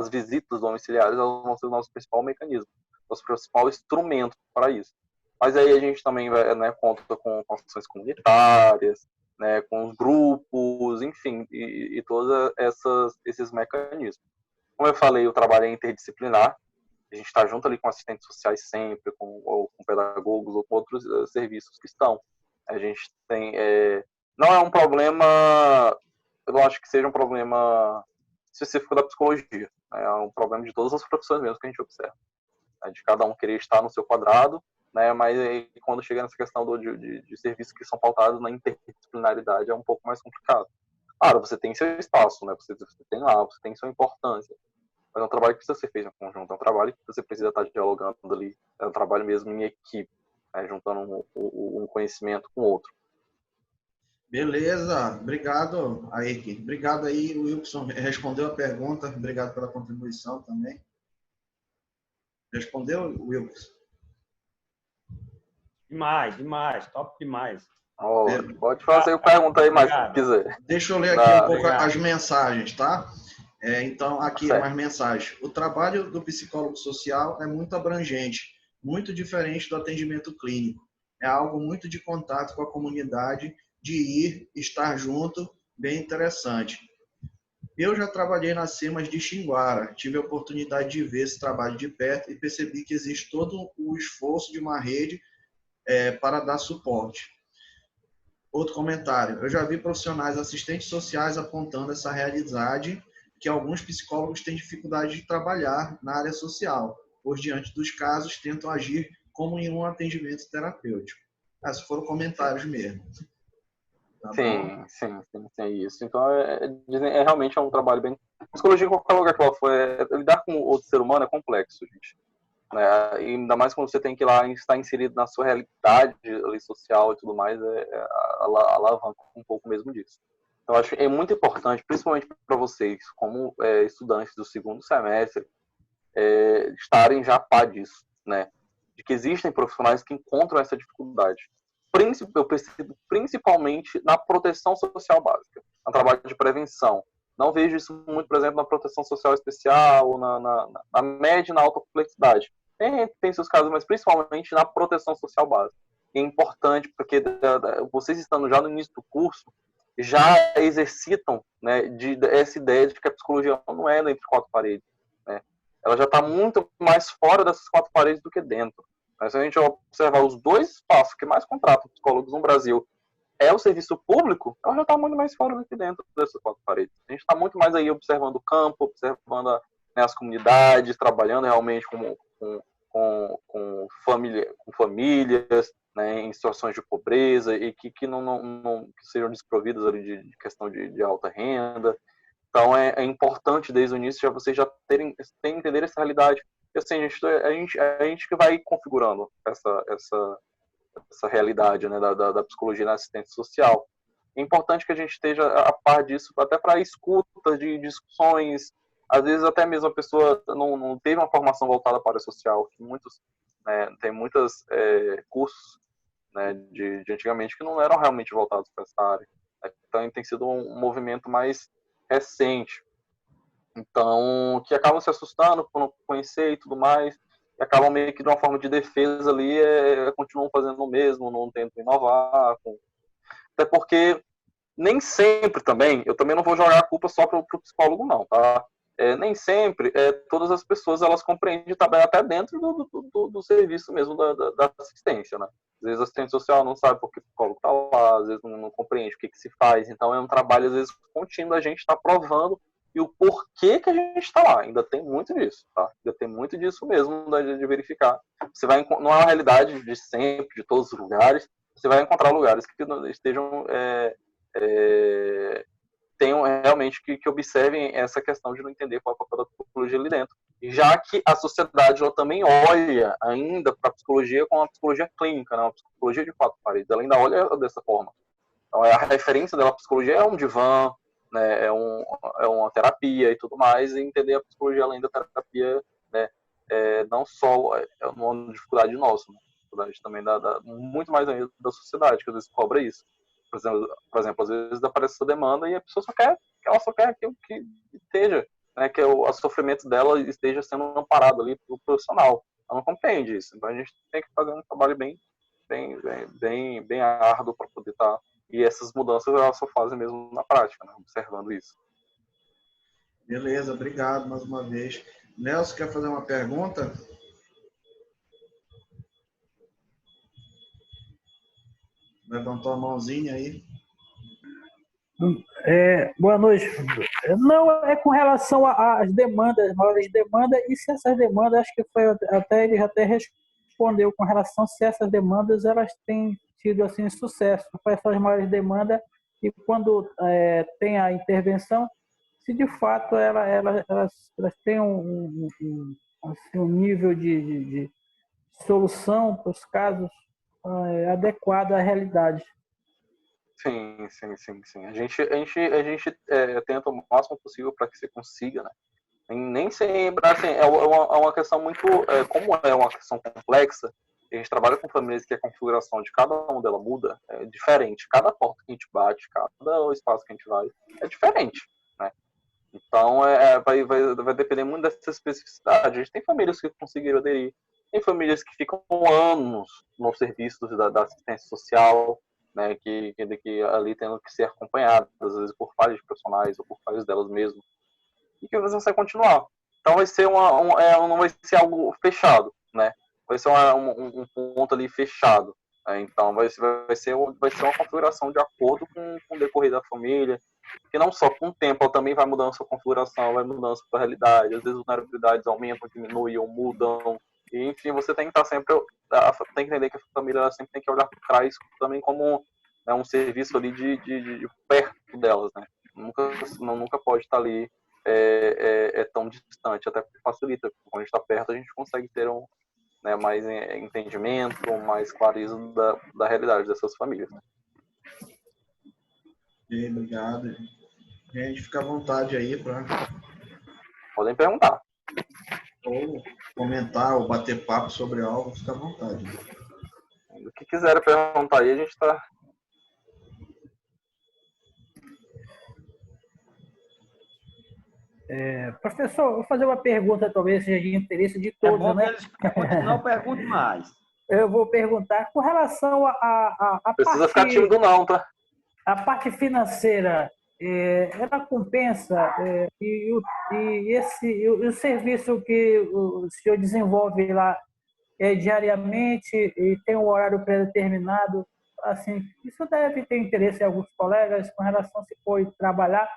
visitas domiciliares elas vão ser o nosso principal mecanismo, nosso principal instrumento para isso. Mas aí a gente também né, conta com ações comunitárias, né, com os grupos, enfim, e todos esses mecanismos. Como eu falei, o trabalho é interdisciplinar, a gente está junto ali com assistentes sociais sempre, ou com pedagogos, ou com outros serviços que estão. A gente tem... não é um problema... Eu não acho que seja um problema específico da psicologia. Né? É um problema de todas as profissões mesmo que a gente observa. Né? De cada um querer estar no seu quadrado, né? Mas aí, quando chega nessa questão de serviços que são pautados na interdisciplinaridade, é um pouco mais complicado. Claro, você tem seu espaço, né? Você tem lá, você tem sua importância. Mas é um trabalho que precisa ser feito em conjunto, é um trabalho que você precisa estar dialogando ali, é um trabalho mesmo em equipe, né? Juntando um conhecimento com o outro. Beleza, obrigado, Ayrton. Obrigado aí, o Wilson respondeu a pergunta, obrigado pela contribuição também. Respondeu, Wilson? Demais, top demais. Oh, pode fazer a pergunta aí mais se quiser. Deixa eu ler aqui um pouco as mensagens, tá? Então, aqui mais mensagens. O trabalho do psicólogo social é muito abrangente, muito diferente do atendimento clínico. É algo muito de contato com a comunidade, de ir, estar junto, bem interessante. Eu já trabalhei nas CEMAS de Xinguara, tive a oportunidade de ver esse trabalho de perto e percebi que existe todo o esforço de uma rede para dar suporte. Outro comentário. Eu já vi profissionais assistentes sociais apontando essa realidade que alguns psicólogos têm dificuldade de trabalhar na área social, pois diante dos casos tentam agir como em um atendimento terapêutico. Esses foram comentários mesmo. Tá sim, isso. Então, realmente um trabalho bem... Psicologia, em qualquer lugar que ela for, lidar com o outro ser humano é complexo, gente. Né? E ainda mais quando você tem que ir lá estar inserido na sua realidade ali, social e tudo mais, alavanca um pouco mesmo disso. Então, eu acho que é muito importante, principalmente para vocês, como estudantes do segundo semestre, estarem já a par disso, né? De que existem profissionais que encontram essa dificuldade. Eu percebo principalmente na proteção social básica, no trabalho de prevenção. Não vejo isso muito, por exemplo, na proteção social especial, na média e na alta complexidade. Tem seus casos, mas principalmente na proteção social básica. E é importante porque vocês estando já no início do curso, já exercitam, né, essa ideia de que a psicologia não é entre quatro paredes. Né? Ela já está muito mais fora dessas quatro paredes do que dentro. Mas se a gente observar os dois espaços que mais contratam psicólogos no Brasil é o serviço público, ela já está muito mais fora do que dentro dessas quatro paredes. A gente está muito mais aí observando o campo, observando as comunidades, trabalhando realmente com famílias, né, em situações de pobreza e que não que sejam desprovidas ali de questão de alta renda. Então é importante desde o início vocês já entender essa realidade. E assim, a gente que vai configurando essa realidade, né, da psicologia na assistência social. É importante que a gente esteja a par disso, até para escutas de discussões. Às vezes até mesmo a pessoa não teve uma formação voltada para a área social. Tem muitos cursos, né, de antigamente que não eram realmente voltados para essa área. Então tem sido um movimento mais recente. Então, que acabam se assustando por não conhecer e tudo mais, e acabam meio que de uma forma de defesa ali, continuam fazendo o mesmo, não tentam inovar. Até porque nem sempre também, eu também não vou jogar a culpa só para o psicólogo não, tá? Nem sempre todas as pessoas elas compreendem trabalhar até dentro do serviço mesmo da assistência, né? Às vezes a assistente social não sabe por que o psicólogo está lá, às vezes não compreende o que se faz, então é um trabalho às vezes contínuo, a gente está provando e o porquê que a gente está lá. Ainda tem muito disso, tá? Ainda tem muito disso mesmo de verificar. Você vai não é uma realidade de sempre, de todos os lugares. Você vai encontrar lugares que estejam tenham realmente que observem essa questão de não entender qual é o papel da psicologia ali dentro. Já que a sociedade ela também olha ainda para a psicologia como uma psicologia clínica, né? Uma psicologia de quatro paredes. Ela ainda olha dessa forma. Então, a referência dela, a psicologia é um divã, né, é uma terapia e tudo mais, e entender a psicologia além da terapia, né, não só uma dificuldade nossa, né, dificuldade também muito mais ainda da sociedade, que às vezes cobra isso. Por exemplo, às vezes aparece essa demanda e a pessoa só quer que esteja, né, que o sofrimento dela esteja sendo amparado ali pelo profissional. Ela não compreende isso. Então a gente tem que fazer um trabalho bem árduo para poder estar. E essas mudanças elas só fazem mesmo na prática, né? Observando isso. Beleza, obrigado mais uma vez. Nelson, quer fazer uma pergunta? Levantou a mãozinha aí. Boa noite. Não, é com relação às demandas, maiores demandas, e se essas demandas, acho que foi até ele até respondeu com relação se essas demandas elas têm tido assim sucesso, quais são as maiores demandas e quando tem a intervenção, se de fato elas têm assim, um nível de solução para os casos adequado à realidade. Sim. A gente tenta o máximo possível para que você consiga, né? Nem sempre, assim, é uma questão muito, como é uma questão complexa, a gente trabalha com famílias que a configuração de cada uma dela muda, é diferente. Cada porta que a gente bate, cada espaço que a gente vai, é diferente, né? Então, vai depender muito dessa especificidade. A gente tem famílias que conseguiram aderir, tem famílias que ficam anos no serviço da assistência social, né, que ali tendo que ser acompanhadas, às vezes por pais de profissionais ou por pais delas mesmas, e que eles vão continuar. Então vai ser não vai ser algo fechado, né? Vai ser um ponto ali fechado. Né? Então vai ser uma configuração de acordo com o decorrer da família, que não só com o tempo, ela também vai mudando sua configuração, vai mudando sua realidade. Às vezes as vulnerabilidades aumentam, diminuem ou mudam. E, enfim, você tem que estar sempre, tem que entender que a família ela sempre tem que olhar por trás também como, né, um serviço ali de perto delas, né? Nunca pode estar ali tão distante, até porque facilita. Quando a gente está perto, a gente consegue ter mais entendimento, mais clareza da realidade dessas famílias. Né? Obrigado. Gente, fica à vontade aí para... Podem perguntar. Ou comentar, ou bater papo sobre algo, fica à vontade. O que quiserem perguntar aí, a gente está... Professor, vou fazer uma pergunta, talvez seja de interesse de todos, bom, né? Não pergunte mais. Eu vou perguntar com relação a Precisa parte, ficar tímido não, tá? a parte financeira, ela compensa e o serviço que o senhor desenvolve lá diariamente e tem um horário pré-determinado, assim, isso deve ter interesse em alguns colegas com relação a se for trabalhar,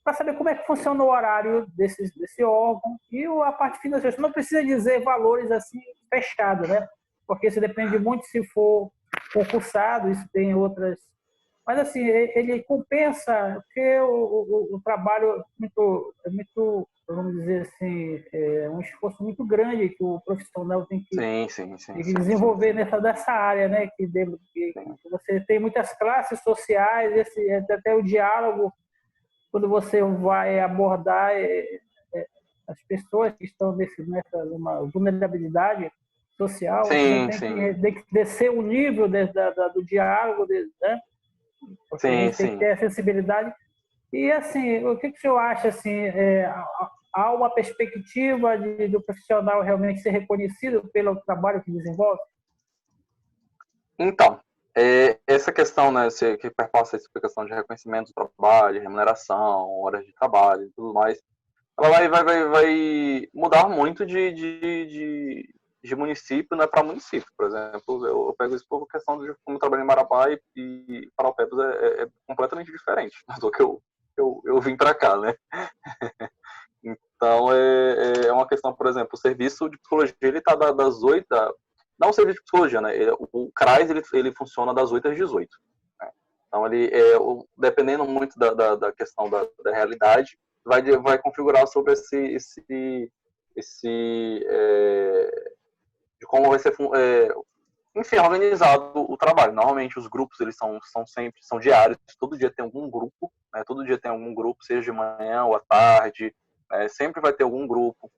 para saber como é que funciona o horário desse órgão e a parte financeira. Você não precisa dizer valores assim fechados, né? Porque isso depende muito se for concursado, isso tem outras... Mas, assim, ele compensa, porque o trabalho é muito, vamos dizer assim, um esforço muito grande que o profissional tem que desenvolver nessa área, né? Que você tem muitas classes sociais, até o diálogo, quando você vai abordar as pessoas que estão nessa uma vulnerabilidade social, você tem que descer o nível do diálogo, né? Porque a gente tem que ter a sensibilidade. E, assim, o que o senhor acha, assim, há uma perspectiva do profissional realmente ser reconhecido pelo trabalho que desenvolve? Então, essa questão, né, que perpassa essa questão de reconhecimento do trabalho, remuneração, horas de trabalho e tudo mais, ela vai mudar muito de município, né, para município. Por exemplo, eu pego isso por questão de como eu trabalho em Marabá e Paraupebas é completamente diferente do que eu vim para cá, né? Então, é uma questão, por exemplo, o serviço de psicologia, ele está das 8 não o serviço de psicologia, né? O CRAS, ele funciona das 8 às 18. Né? Então, dependendo muito da questão da realidade, vai configurar sobre de como vai ser, enfim, organizado o trabalho. Normalmente, os grupos, eles são diários, todo dia tem algum grupo, né? Todo dia tem algum grupo, seja de manhã ou à tarde, sempre vai ter algum grupo.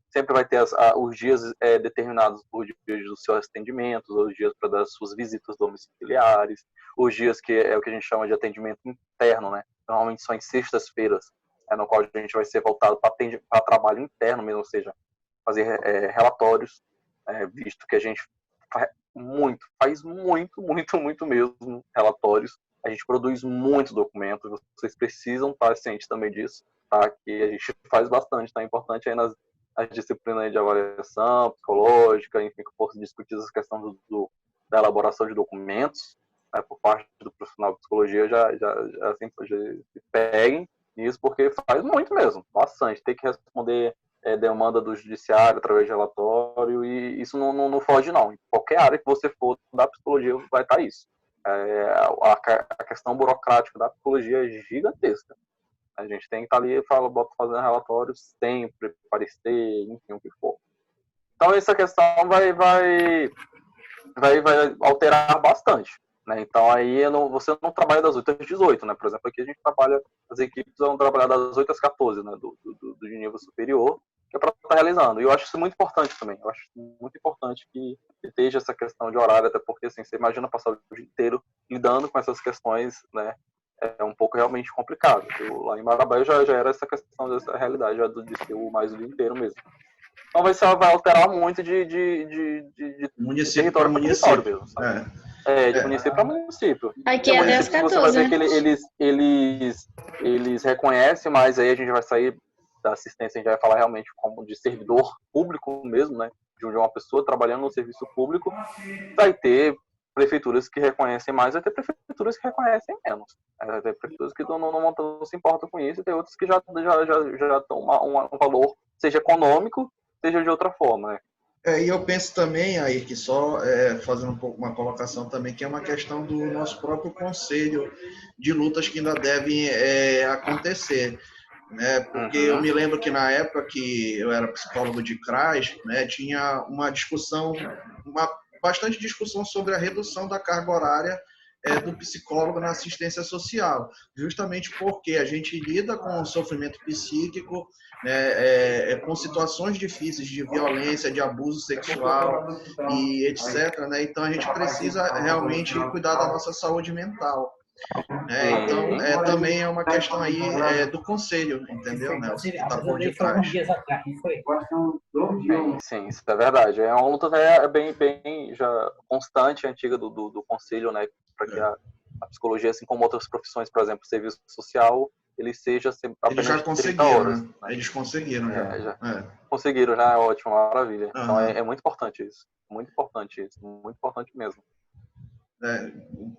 Sempre vai ter os dias determinados por dias dos seus atendimentos, os dias para das suas visitas domiciliares, os dias que é o que a gente chama de atendimento interno, né? Normalmente são em sextas-feiras, no qual a gente vai ser voltado para trabalho interno mesmo, ou seja, fazer relatórios, visto que a gente faz muito mesmo relatórios. A gente produz muitos documentos, vocês precisam estar cientes também disso, tá? Que a gente faz bastante, tá? É importante aí nas disciplinas de avaliação psicológica, enfim, que fosse discutir essa questão da elaboração de documentos, né, por parte do profissional de psicologia, já se peguem nisso, porque faz muito mesmo, bastante. Tem que responder demanda do judiciário através de relatório, e isso não foge, não. Em qualquer área que você for da psicologia, vai estar isso. A questão burocrática da psicologia é gigantesca. A gente tem que estar ali fazendo relatórios sempre, parecer, enfim, o que for. Então, essa questão vai alterar bastante. né? Então aí você não trabalha das 8 às 18, né? Por exemplo, aqui a gente trabalha, as equipes vão trabalhar das 8 às 14, né? Do nível superior, que é para estar realizando. E eu acho isso muito importante também. Eu acho muito importante que esteja essa questão de horário, até porque assim, você imagina passar o dia inteiro lidando com essas questões, né? É um pouco realmente complicado. Lá em Marabá já era essa questão dessa realidade, já de ser mais o dia inteiro mesmo. Então vai alterar muito de município território para território mesmo, sabe? De município para município. Aqui é 10, Você vai 14, ver que eles reconhecem, mas aí a gente vai sair da assistência, a gente vai falar realmente como de servidor público mesmo, né? De uma pessoa trabalhando no serviço público. Vai ter prefeituras que reconhecem mais, vai ter prefeituras que reconhecem menos. Vai ter prefeituras que não se importam com isso, e tem outras que já estão um valor, seja econômico, seja de outra forma, né? E eu penso também, aí que só fazendo um pouco uma colocação também, que é uma questão do nosso próprio conselho de lutas que ainda devem acontecer. Né? Porque eu me lembro que na época que eu era psicólogo de CRAS, né, tinha uma discussão, bastante discussão sobre a redução da carga horária do psicólogo na assistência social, justamente porque a gente lida com o sofrimento psíquico, né, com situações difíceis de violência, de abuso sexual e etc. Né? Então a gente precisa realmente cuidar da nossa saúde mental. Então, também é uma questão aí do conselho, entendeu, Nelson? Que está por detrás. Sim, isso é verdade. É uma luta bem já constante, antiga do conselho, né? Para que a psicologia, assim como outras profissões, por exemplo, serviço social, ele seja apenas já de 30 horas. Né? Eles conseguiram já. Conseguiram já, ótimo, maravilha. Então é muito importante isso. Muito importante isso. Muito importante mesmo.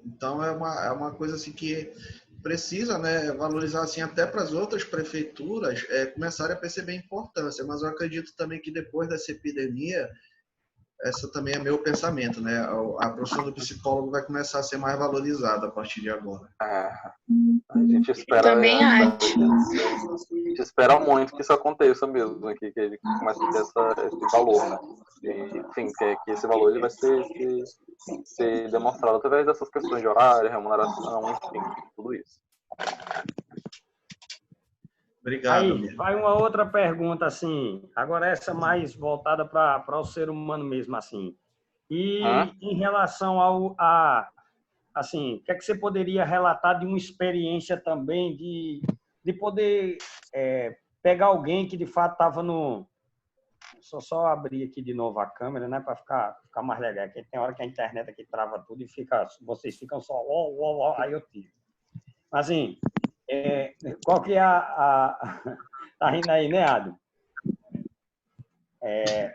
Então é uma coisa assim que precisa, né, valorizar assim até para as outras prefeituras começarem a perceber a importância, mas eu acredito também que depois dessa epidemia, essa também é meu pensamento, né, a profissão do psicólogo vai começar a ser mais valorizada a partir de agora. A gente espera. Também acho. A gente espera muito que isso aconteça mesmo, que ele comece a ter esse valor, né? Enfim, que esse valor ele vai ser demonstrado através dessas questões de horário, remuneração, enfim, tudo isso. Obrigado. Aí, vai uma outra pergunta, assim, agora essa mais voltada para o ser humano mesmo, assim. E em relação assim, o que é que você poderia relatar de uma experiência também de poder pegar alguém que de fato estava no... Só abrir aqui de novo a câmera, né, para ficar mais legal. Porque tem hora que a internet aqui trava tudo e vocês ficam só... aí eu tiro. Assim, qual que é tá rindo aí, né, Adam?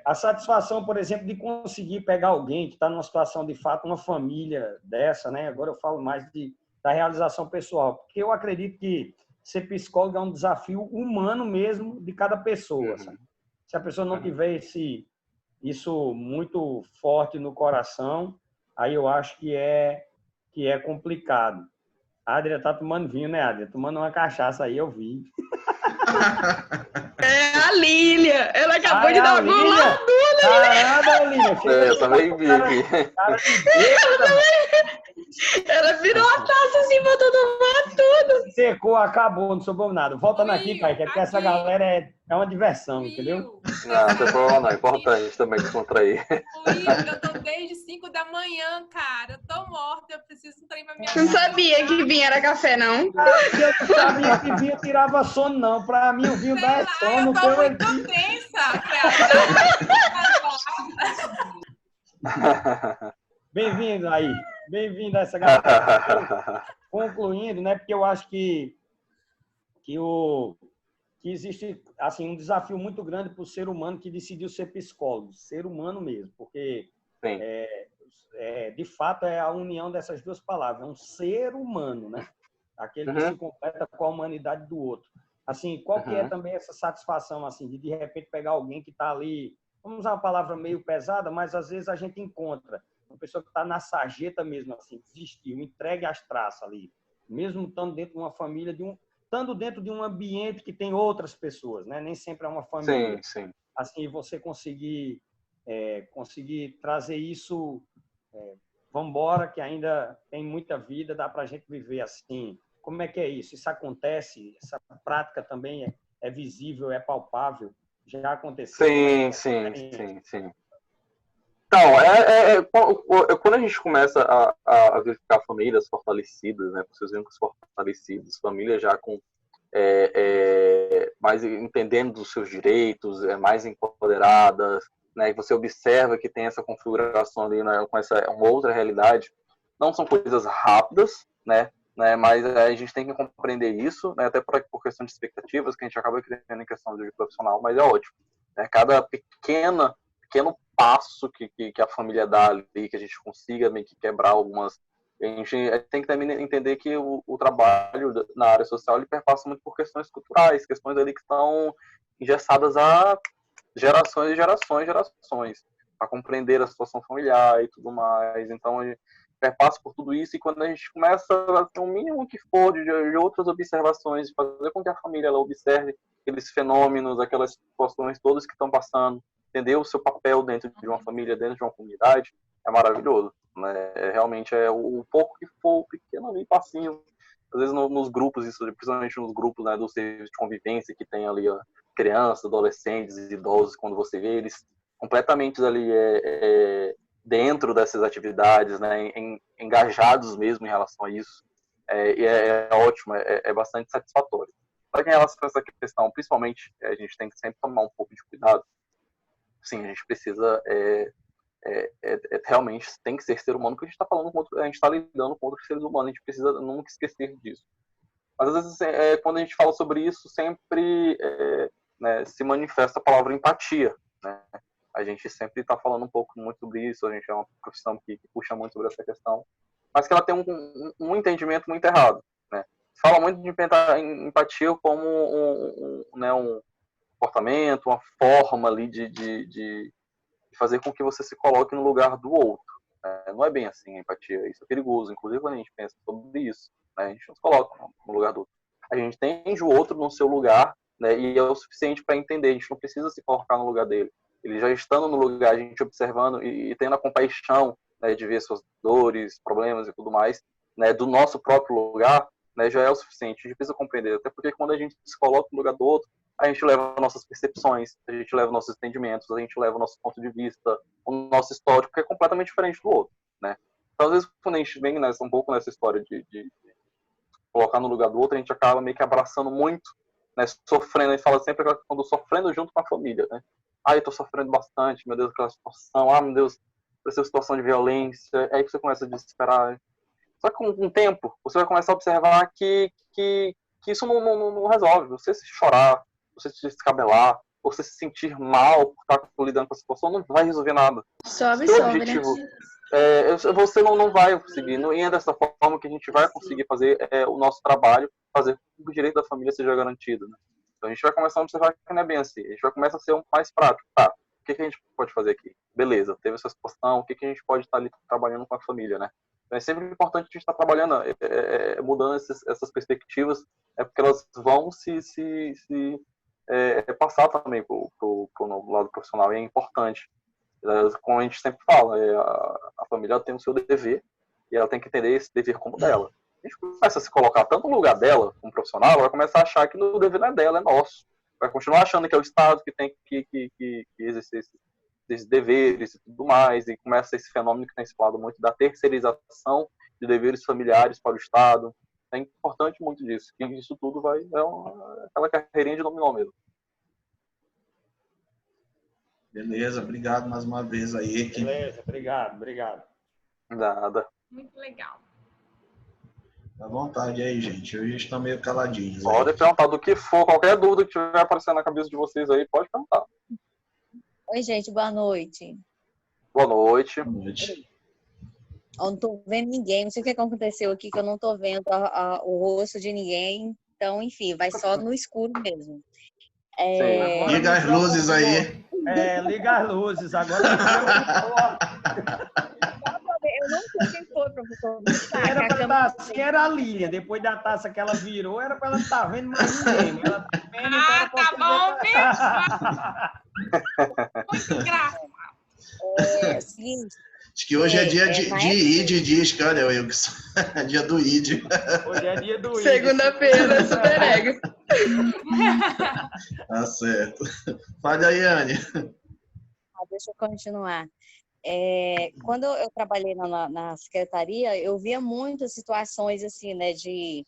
A satisfação, por exemplo, de conseguir pegar alguém que está numa situação, de fato, uma família dessa, né? Agora eu falo mais da realização pessoal, porque eu acredito que ser psicólogo é um desafio humano mesmo de cada pessoa, sabe? Se a pessoa não tiver isso muito forte no coração, aí eu acho que é complicado. A Adria tá tomando vinho, né, Adria? Tomando uma cachaça aí, eu vi. É a Lília. Ela acabou de dar uma goladona. Caramba, Lília. Eu também vi aqui. Ela virou a taça assim, botou tomar tudo. Secou, acabou, não sobrou nada. Voltando aqui, pai, que essa galera é uma diversão, entendeu? Não tem problema não. É importante também descontrair. Eu tô desde 5 da manhã, cara. Eu tô morta, eu preciso de um trem pra minha Não sabia que vinho era café, não? Eu não sabia que vinho tirava sono, não. Pra mim, o vinho dá sono. Eu tô muito tensa. Bem-vindo aí. Bem-vindo a essa galera. Concluindo, né? Porque eu acho que existe assim um desafio muito grande para o ser humano que decidiu ser psicólogo, ser humano mesmo, porque de fato é a união dessas duas palavras, é um ser humano, né? Aquele que se completa com a humanidade do outro. Assim, qual que é também essa satisfação assim de repente pegar alguém que está ali, vamos usar uma palavra meio pesada, mas às vezes a gente encontra uma pessoa que está na sarjeta mesmo, assim, desistiu, entregue às traças ali, mesmo estando dentro de uma família, estando dentro de um ambiente que tem outras pessoas, né? Nem sempre é uma família. Sim. Assim, você conseguir trazer isso vamos embora, que ainda tem muita vida, dá para a gente viver assim. Como é que é isso? Isso acontece? Essa prática também é visível, é palpável? Já aconteceu? Sim. Então, quando a gente começa a verificar famílias fortalecidas, né, com seus vínculos fortalecidos, famílias já com mais entendendo dos seus direitos, mais empoderadas, né, e você observa que tem essa configuração ali, né, com uma outra realidade, não são coisas rápidas, né, mas a gente tem que compreender isso, né, até por questão de expectativas, que a gente acaba criando em questão de profissional, mas é ótimo. Né, cada pequeno passo que a família dá ali, que a gente consiga meio que quebrar algumas... A gente tem que também entender que o trabalho na área social ele perpassa muito por questões culturais, questões ali que estão engessadas há gerações e gerações, para compreender a situação familiar e tudo mais. Então, a gente perpassa por tudo isso, e quando a gente começa a ter um mínimo que for de outras observações, de fazer com que a família ela observe aqueles fenômenos, aquelas situações todas que estão passando, entender o seu papel dentro de uma família, dentro de uma comunidade, é maravilhoso. Né? Realmente é o pouco que for, o pequeno ali, passinho. Às vezes nos grupos, isso, principalmente nos grupos, né, do serviço de convivência, que tem ali crianças, adolescentes, idosos, quando você vê eles completamente ali dentro dessas atividades, né, engajados mesmo em relação a isso, e é ótimo, é bastante satisfatório. Só que em relação a essa questão, principalmente, a gente tem que sempre tomar um pouco de cuidado. Sim, a gente precisa realmente tem que ser humano, porque a gente está falando a gente está lidando com outros seres humanos, a gente precisa nunca esquecer disso. Mas às vezes quando a gente fala sobre isso, sempre né, se manifesta a palavra empatia, né? A gente sempre está falando muito sobre isso, a gente é uma profissão que puxa muito sobre essa questão, mas que ela tem um entendimento muito errado, né? Fala muito de empatia como um comportamento, uma forma ali de fazer com que você se coloque no lugar do outro. Não é bem assim a empatia, isso é perigoso. Inclusive, quando a gente pensa sobre isso, né, a gente não se coloca no lugar do outro. A gente entende o outro no seu lugar, né, e é o suficiente para entender. A gente não precisa se colocar no lugar dele. Ele já estando no lugar, a gente observando e tendo a compaixão, né, de ver suas dores, problemas e tudo mais, né, do nosso próprio lugar, né, já é o suficiente. A gente precisa compreender, até porque quando a gente se coloca no lugar do outro, a gente leva nossas percepções, a gente leva nossos entendimentos, a gente leva o nosso ponto de vista, o nosso histórico, que é completamente diferente do outro, né? Então, às vezes, quando a gente vem um pouco nessa história de colocar no lugar do outro, a gente acaba meio que abraçando muito, né? Sofrendo, a gente fala sempre quando sofrendo junto com a família, né? Ah, eu tô sofrendo bastante, meu Deus, aquela situação, meu Deus, essa situação de violência, aí você começa a desesperar. Só que com o tempo, você vai começar a observar que isso não resolve. Você se chorar, você se descabelar, você se sentir mal por estar lidando com a situação, não vai resolver nada. Só absorve, objetivo, né? Você não vai conseguir. Não é dessa forma que a gente vai conseguir fazer o nosso trabalho, fazer com que o direito da família seja garantido. Né? Então a gente vai começar a observar que não é bem assim. A gente vai começar a ser mais prático. Tá, o que a gente pode fazer aqui? Beleza, teve essa situação, o que a gente pode estar ali trabalhando com a família, né? Então, é sempre importante a gente estar trabalhando, mudando essas perspectivas, porque elas vão passar também para o lado profissional, e é importante. Como a gente sempre fala, a família tem o seu dever, e ela tem que entender esse dever como dela. A gente começa a se colocar tanto no lugar dela, como profissional, ela vai começar a achar que o dever não é dela, é nosso. Vai continuar achando que é o Estado que tem que exercer esses deveres e tudo mais, e começa esse fenômeno que tem se falado muito da terceirização de deveres familiares para o Estado. É importante muito disso, que isso tudo aquela carreirinha de dominó mesmo. Beleza, obrigado mais uma vez aí. Beleza, obrigado. Nada. Muito legal. Fica à vontade aí, gente. Hoje estão meio caladinhos. Pode perguntar do que for, qualquer dúvida que tiver aparecendo na cabeça de vocês aí, pode perguntar. Oi, gente, boa noite. Boa noite. Boa noite. Eu não tô vendo ninguém, não sei o que aconteceu aqui, que eu não tô vendo o rosto de ninguém. Então, enfim, vai só no escuro mesmo. Liga as luzes aí. Liga as luzes. Agora eu não sei quem foi, professor. Era para estar assim, era a linha. Depois da taça que ela virou, era para ela não estar vendo mais ninguém. Ela tá vendo, então tá bom, mesmo. Muito engraçado. É o seguinte, Acho que hoje é dia na de ID, diz, cara, Wilson. Dia do ID. Hoje é dia do ID. Segunda-feira, super ego. Tá certo. Fale aí, Anne. Deixa eu continuar. Quando eu trabalhei na secretaria, eu via muitas situações assim, né, de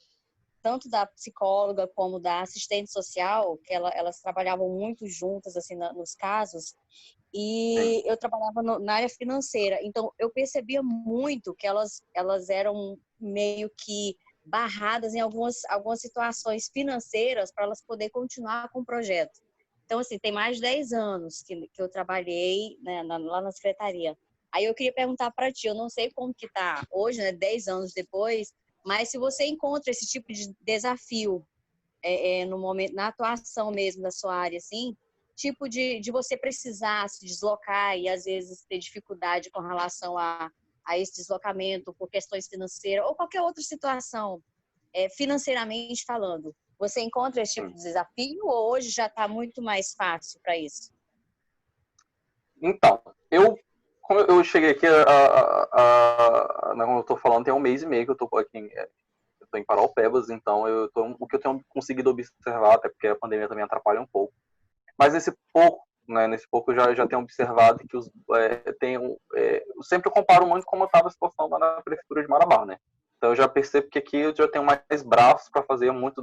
tanto da psicóloga como da assistente social, que elas trabalhavam muito juntas assim nos casos, e eu trabalhava na área financeira, então eu percebia muito que elas eram meio que barradas em algumas situações financeiras para elas poderem continuar com o projeto. Então, assim, tem mais de 10 anos que eu trabalhei, né, lá na secretaria. Aí eu queria perguntar para ti, eu não sei como que tá hoje, né, 10 anos depois, mas se você encontra esse tipo de desafio no momento, na atuação mesmo da sua área, assim, tipo de você precisar se deslocar e às vezes ter dificuldade com relação a esse deslocamento por questões financeiras ou qualquer outra situação, financeiramente falando. Você encontra esse tipo de desafio ou hoje já está muito mais fácil para isso? Então, como eu cheguei aqui, como eu estou falando, tem 1 mês e meio que eu estou aqui, eu estou em Paraupebas, então o que eu tenho conseguido observar, até porque a pandemia também atrapalha um pouco, mas nesse pouco eu já tenho observado que eu sempre comparo muito como estava a situação lá na prefeitura de Marabá, né? Então eu já percebo que aqui eu já tenho mais braços para fazer muito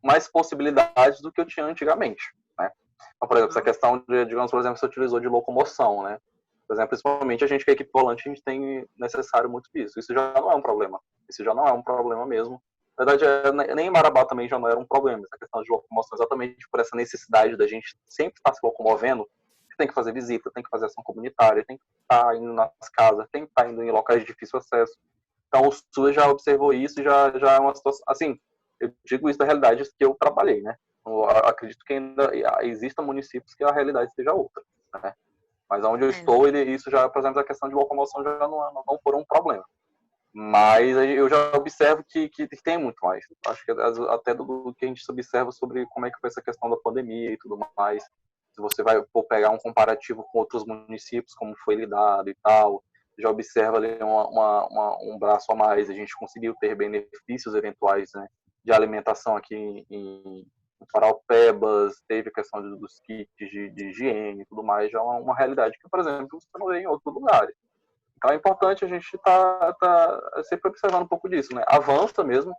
mais possibilidades do que eu tinha antigamente, né? Então, por exemplo, essa questão de, digamos, por exemplo, você utilizou de locomoção, né? Por exemplo, principalmente a gente que é equipe volante, a gente tem necessário muito disso. Isso já não é um problema. Isso já não é um problema mesmo. Na verdade, nem em Marabá também já não era um problema. Essa questão de locomoção, exatamente por essa necessidade da gente sempre estar se locomovendo, tem que fazer visita, tem que fazer ação comunitária, tem que estar indo nas casas, tem que estar indo em locais de difícil acesso. Então, o SUS já observou isso e já é uma situação... Assim, eu digo isso da realidade que eu trabalhei, né? Eu acredito que ainda existam municípios que a realidade seja outra, né? Mas onde eu estou, isso já, por exemplo, a questão de locomoção já não for um problema. Mas eu já observo que tem muito mais. Acho que até do que a gente observa sobre como é que foi essa questão da pandemia e tudo mais. Se você vai pegar um comparativo com outros municípios, como foi lidado e tal, já observa ali um braço a mais. A gente conseguiu ter benefícios eventuais, né, de alimentação aqui em Paraupebas, teve a questão dos kits de higiene e tudo mais. Já é uma realidade que, por exemplo, você não vê em outros lugares. Então é importante a gente tá sempre observando um pouco disso, né? Avança mesmo.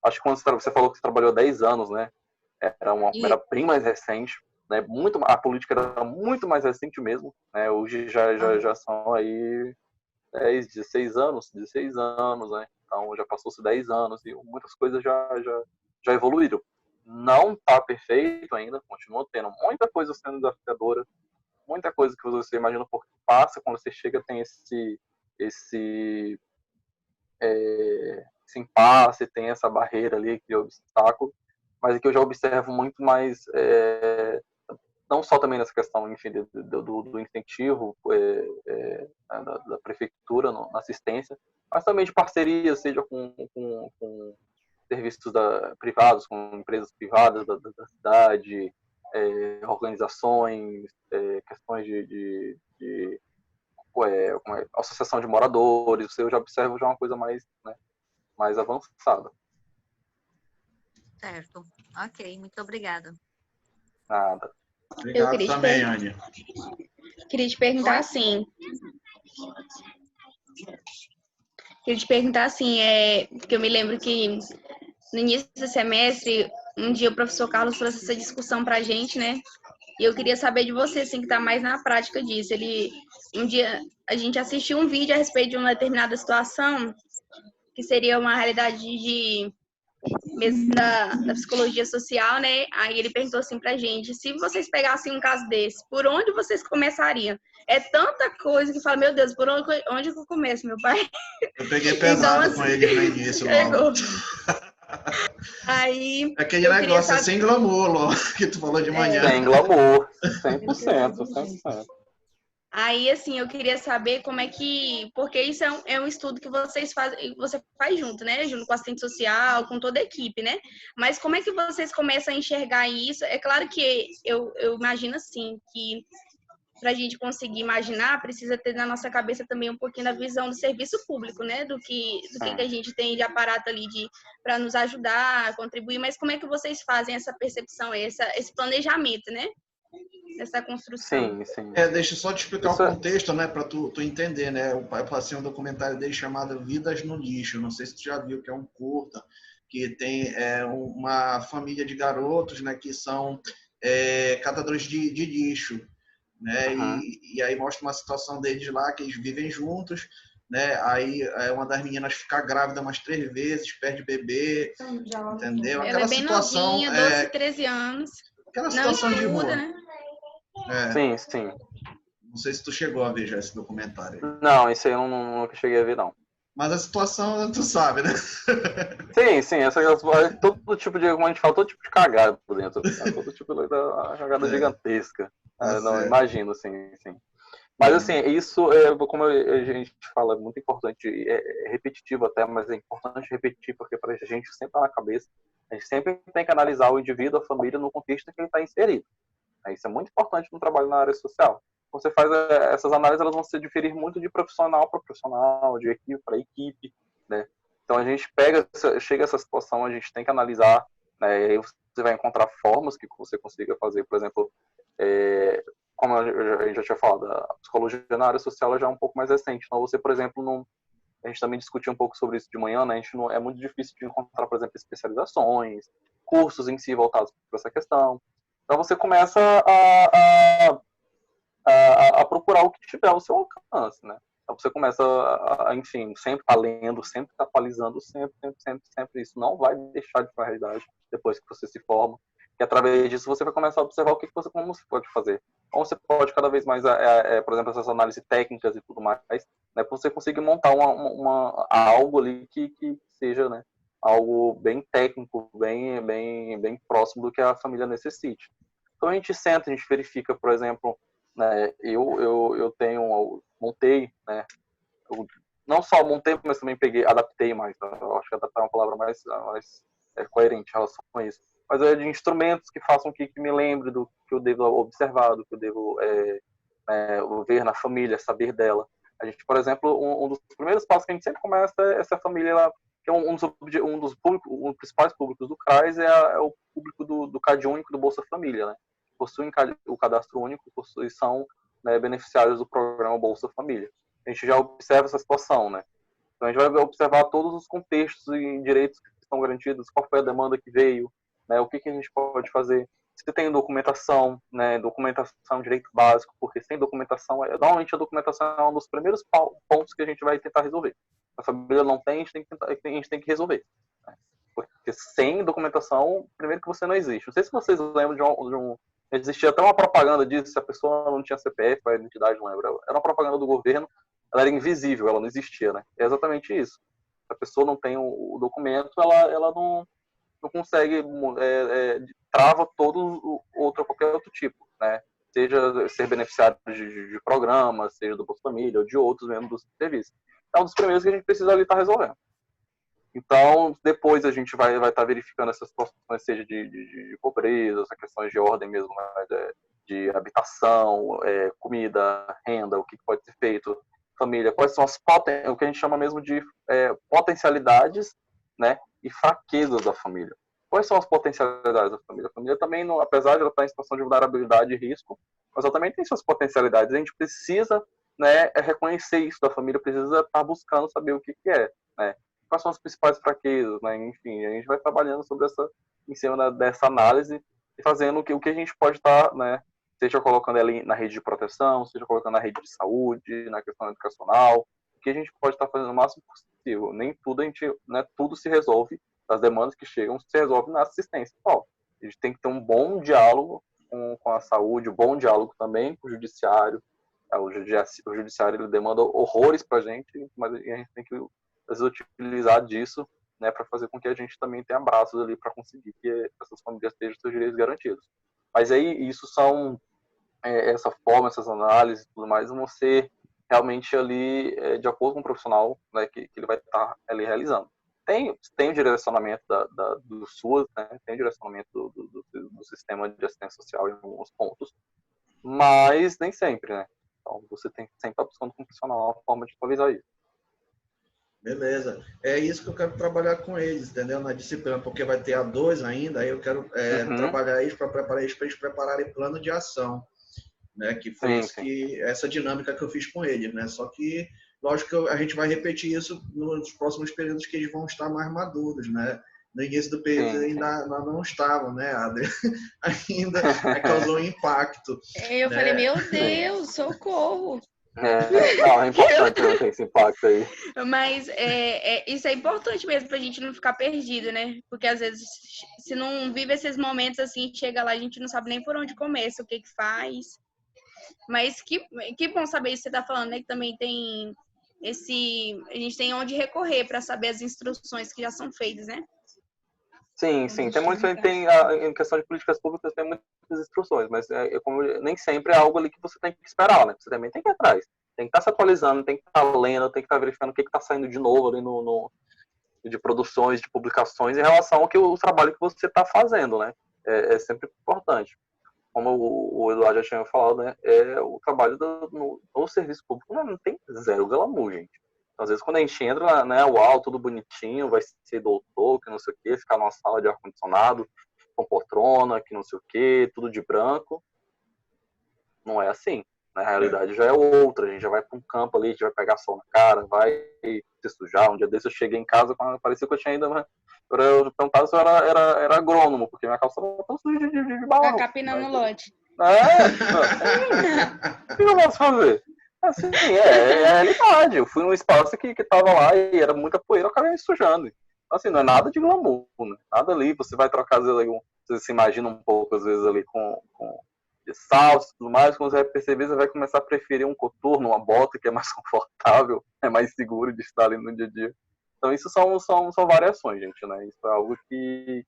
Acho que quando você falou que você trabalhou 10 anos, né? Era bem mais recente, né? A política era muito mais recente mesmo, né? Hoje já são aí 16 anos, né? Então já passou-se 10 anos e muitas coisas já evoluíram. Não está perfeito ainda, continua tendo muita coisa sendo desafiadora, muita coisa que você imagina porque passa, quando você chega tem esse impasse, tem essa barreira ali, que obstáculo, mas que eu já observo muito mais, não só também nessa questão, enfim, do incentivo da prefeitura na assistência, mas também de parceria, seja com serviços privados, com empresas privadas da cidade, organizações, questões de associação de moradores. Eu já observo já uma coisa mais, né, mais avançada. Certo. Ok, muito obrigada. Nada. Obrigado também, Anne. Queria te perguntar assim. Porque eu me lembro que no início do semestre, um dia o professor Carlos trouxe essa discussão pra gente, né? E eu queria saber de você, assim, que tá mais na prática disso. Um dia, a gente assistiu um vídeo a respeito de uma determinada situação, que seria uma realidade mesmo da psicologia social, né? Aí ele perguntou assim pra gente, se vocês pegassem um caso desse, por onde vocês começariam? É tanta coisa que fala, meu Deus, por onde que eu começo, meu pai? Eu peguei pesado então, com ele no início, logo. Aí, aquele negócio é sem glamour, logo, que tu falou de manhã. Sem glamour, 100%. Aí, assim, eu queria saber como é que... Porque isso é um estudo que você faz junto, né? Junto com a assistente social, com toda a equipe, né? Mas como é que vocês começam a enxergar isso? É claro que eu imagino, assim, que para a gente conseguir imaginar, precisa ter na nossa cabeça também um pouquinho da visão do serviço público, né? Do que a gente tem de aparato ali para nos ajudar, contribuir. Mas como é que vocês fazem essa percepção, esse planejamento, né? Essa construção? Sim, sim. Deixa eu só te explicar Isso o contexto, né, para tu entender, né? Eu passei um documentário dele chamado Vidas no Lixo. Não sei se tu já viu, que é um curta, que tem uma família de garotos, né, que são catadores de lixo, né? Uhum. E aí mostra uma situação deles lá, que eles vivem juntos, né? Aí uma das meninas fica grávida umas 3 vezes, perde bebê, entendeu? Ela Aquela é bem situação, novinha, 12, 13 anos. aquela Não situação de estuda, rua. né? Sim, sim. Não sei se tu chegou a ver já esse documentário aí. Não, isso aí eu nunca cheguei a ver, não. Mas a situação, tu sabe, né? Sim, sim, todo tipo de, como a gente fala, todo tipo de cagada por dentro. Né? Todo tipo de cagada gigantesca. Tá Não, certo. imagino, sim, sim. Mas assim, isso, como a gente fala, é muito importante, é repetitivo até, mas é importante repetir, porque para a gente sempre tá na cabeça, a gente sempre tem que analisar o indivíduo, a família, no contexto em que ele está inserido. Isso é muito importante no trabalho na área social. Você faz essas análises, elas vão se diferir muito de profissional para profissional, de equipe para equipe, né? Então a gente chega a essa situação, a gente tem que analisar, né? E aí você vai encontrar formas que você consiga fazer, por exemplo, como a gente já tinha falado, a psicologia na área social ela já é um pouco mais recente. Então você, por exemplo, não, a gente também discutiu um pouco sobre isso de manhã, né? A gente não, é muito difícil de encontrar, por exemplo, especializações, cursos em si voltados para essa questão. Então você começa a procurar o que tiver ao seu alcance, né? Então você começa enfim, sempre tá lendo, sempre tá atualizando, sempre. Isso não vai deixar de ser uma realidade depois que você se forma. E através disso você vai começar a observar como você pode fazer. Como você pode cada vez mais, por exemplo, essas análises técnicas e tudo mais, né? Para você conseguir montar algo ali que seja, né? Algo bem técnico, bem próximo do que a família necessite. Então a gente senta, a gente verifica, por exemplo, né, eu montei, né, eu não só montei, mas também adaptei mais, eu acho que adaptar é uma palavra mais coerente em relação a isso, mas é de instrumentos que façam que me lembre do que eu devo observar, do que eu devo ver na família, saber dela. A gente, por exemplo, um dos primeiros passos que a gente sempre começa é essa família, que é um dos principais públicos do CRAS, é o público do CAD único do Bolsa Família, né? Possuem o cadastro único, são, né, beneficiários do programa Bolsa Família. A gente já observa essa situação, né? Então a gente vai observar todos os contextos e direitos que estão garantidos, qual foi a demanda que veio, né? O que a gente pode fazer. Se tem documentação, né? Documentação é um direito básico, porque sem documentação, normalmente a documentação é um dos primeiros pontos que a gente vai tentar resolver. A família não tem, a gente tem que resolver. Né? Porque sem documentação, primeiro que você não existe. Não sei se vocês lembram de um existia até uma propaganda disso, se a pessoa não tinha CPF, a identidade, não lembro. Era uma propaganda do governo, ela era invisível, ela não existia, né? É exatamente isso. Se a pessoa não tem o documento, ela não consegue, trava qualquer outro tipo, né? Seja ser beneficiário de programas, seja do Bolsa Família, ou de outros mesmo do serviço. É um dos primeiros que a gente precisa ali estar resolvendo. Então, depois a gente vai estar verificando essas situações, seja de pobreza, essas questões de ordem mesmo, né, de habitação, comida, renda, o que pode ser feito, família, quais são o que a gente chama mesmo de potencialidades, né, e fraquezas da família. Quais são as potencialidades da família? A família também, apesar de ela estar em situação de vulnerabilidade e risco, mas ela também tem suas potencialidades. A gente precisa, né, reconhecer isso da família, precisa estar buscando saber o que é, né? Quais são as principais fraquezas, né? Enfim, a gente vai trabalhando em cima dessa análise e fazendo o que a gente pode estar, né? Seja colocando ela na rede de proteção, seja colocando na rede de saúde, na questão educacional, o que a gente pode estar fazendo o máximo possível. Nem tudo tudo se resolve, as demandas que chegam se resolve na assistência. A gente tem que ter um bom diálogo com a saúde, um bom diálogo também com o judiciário. O judiciário ele demanda horrores para a gente, mas a gente tem que utilizar disso, né, para fazer com que a gente também tenha braços ali para conseguir que essas famílias tenham seus direitos garantidos. Mas aí isso são essa forma, essas análises e tudo mais, vão ser realmente ali de acordo com o profissional, né, que ele vai estar ali realizando. Tem o direcionamento do SUAS, né, tem o direcionamento do sistema de assistência social em alguns pontos, mas nem sempre, né? Então, você tem que sempre estar buscando com o profissional uma forma de atualizar isso. Beleza. É isso que eu quero trabalhar com eles, entendeu? Na disciplina, porque vai ter a 2 ainda, aí eu quero trabalhar eles para preparar eles prepararem plano de ação, né? Que foi essa dinâmica que eu fiz com eles, né? Só que, lógico que a gente vai repetir isso nos próximos períodos que eles vão estar mais maduros, né? No início do período ainda não estavam, né, Adri? Ainda causou um impacto. Eu falei, meu Deus, socorro! Não, é importante não ter esse impacto aí. Mas isso é importante mesmo pra gente não ficar perdido, né? Porque às vezes, se não vive esses momentos assim, chega lá, a gente não sabe nem por onde começa, o que que faz. Mas que bom saber isso que você tá falando, né? Que também tem a gente tem onde recorrer para saber as instruções que já são feitas, né? Sim. Em questão de políticas públicas tem muitas instruções, mas nem sempre é algo ali que você tem que esperar, né? Você também tem que ir atrás. Tem que estar se atualizando, tem que estar lendo, tem que estar verificando o que está saindo de novo ali de produções, de publicações em relação ao trabalho que você está fazendo, né? É sempre importante. Como o Eduardo já tinha falado, né? O trabalho no serviço público não tem zero glamour, gente. Às vezes, quando a gente entra, né, uau, tudo bonitinho, vai ser doutor, que não sei o quê, ficar numa sala de ar-condicionado, com poltrona, que não sei o quê, tudo de branco. Não é assim. Na realidade, já é outra. A gente já vai para um campo ali, a gente vai pegar sol na cara, vai se sujar. Um dia desse eu cheguei em casa, parecia que eu tinha ainda... Eu perguntava se eu era agrônomo, porque minha calça estava tão suja de barro. Tá capinando o lote. O que eu posso fazer? Assim, é a realidade. Eu fui num espaço que tava lá e era muita poeira, eu acabei me sujando. Assim, não é nada de glamour, né? Nada ali, você vai trocar, às vezes, você se imagina um pouco, às vezes, ali com de saltos e tudo mais, quando você vai perceber, você vai começar a preferir um coturno, uma bota que é mais confortável, é mais seguro de estar ali no dia a dia. Então, isso são variações, gente, né? Isso é algo que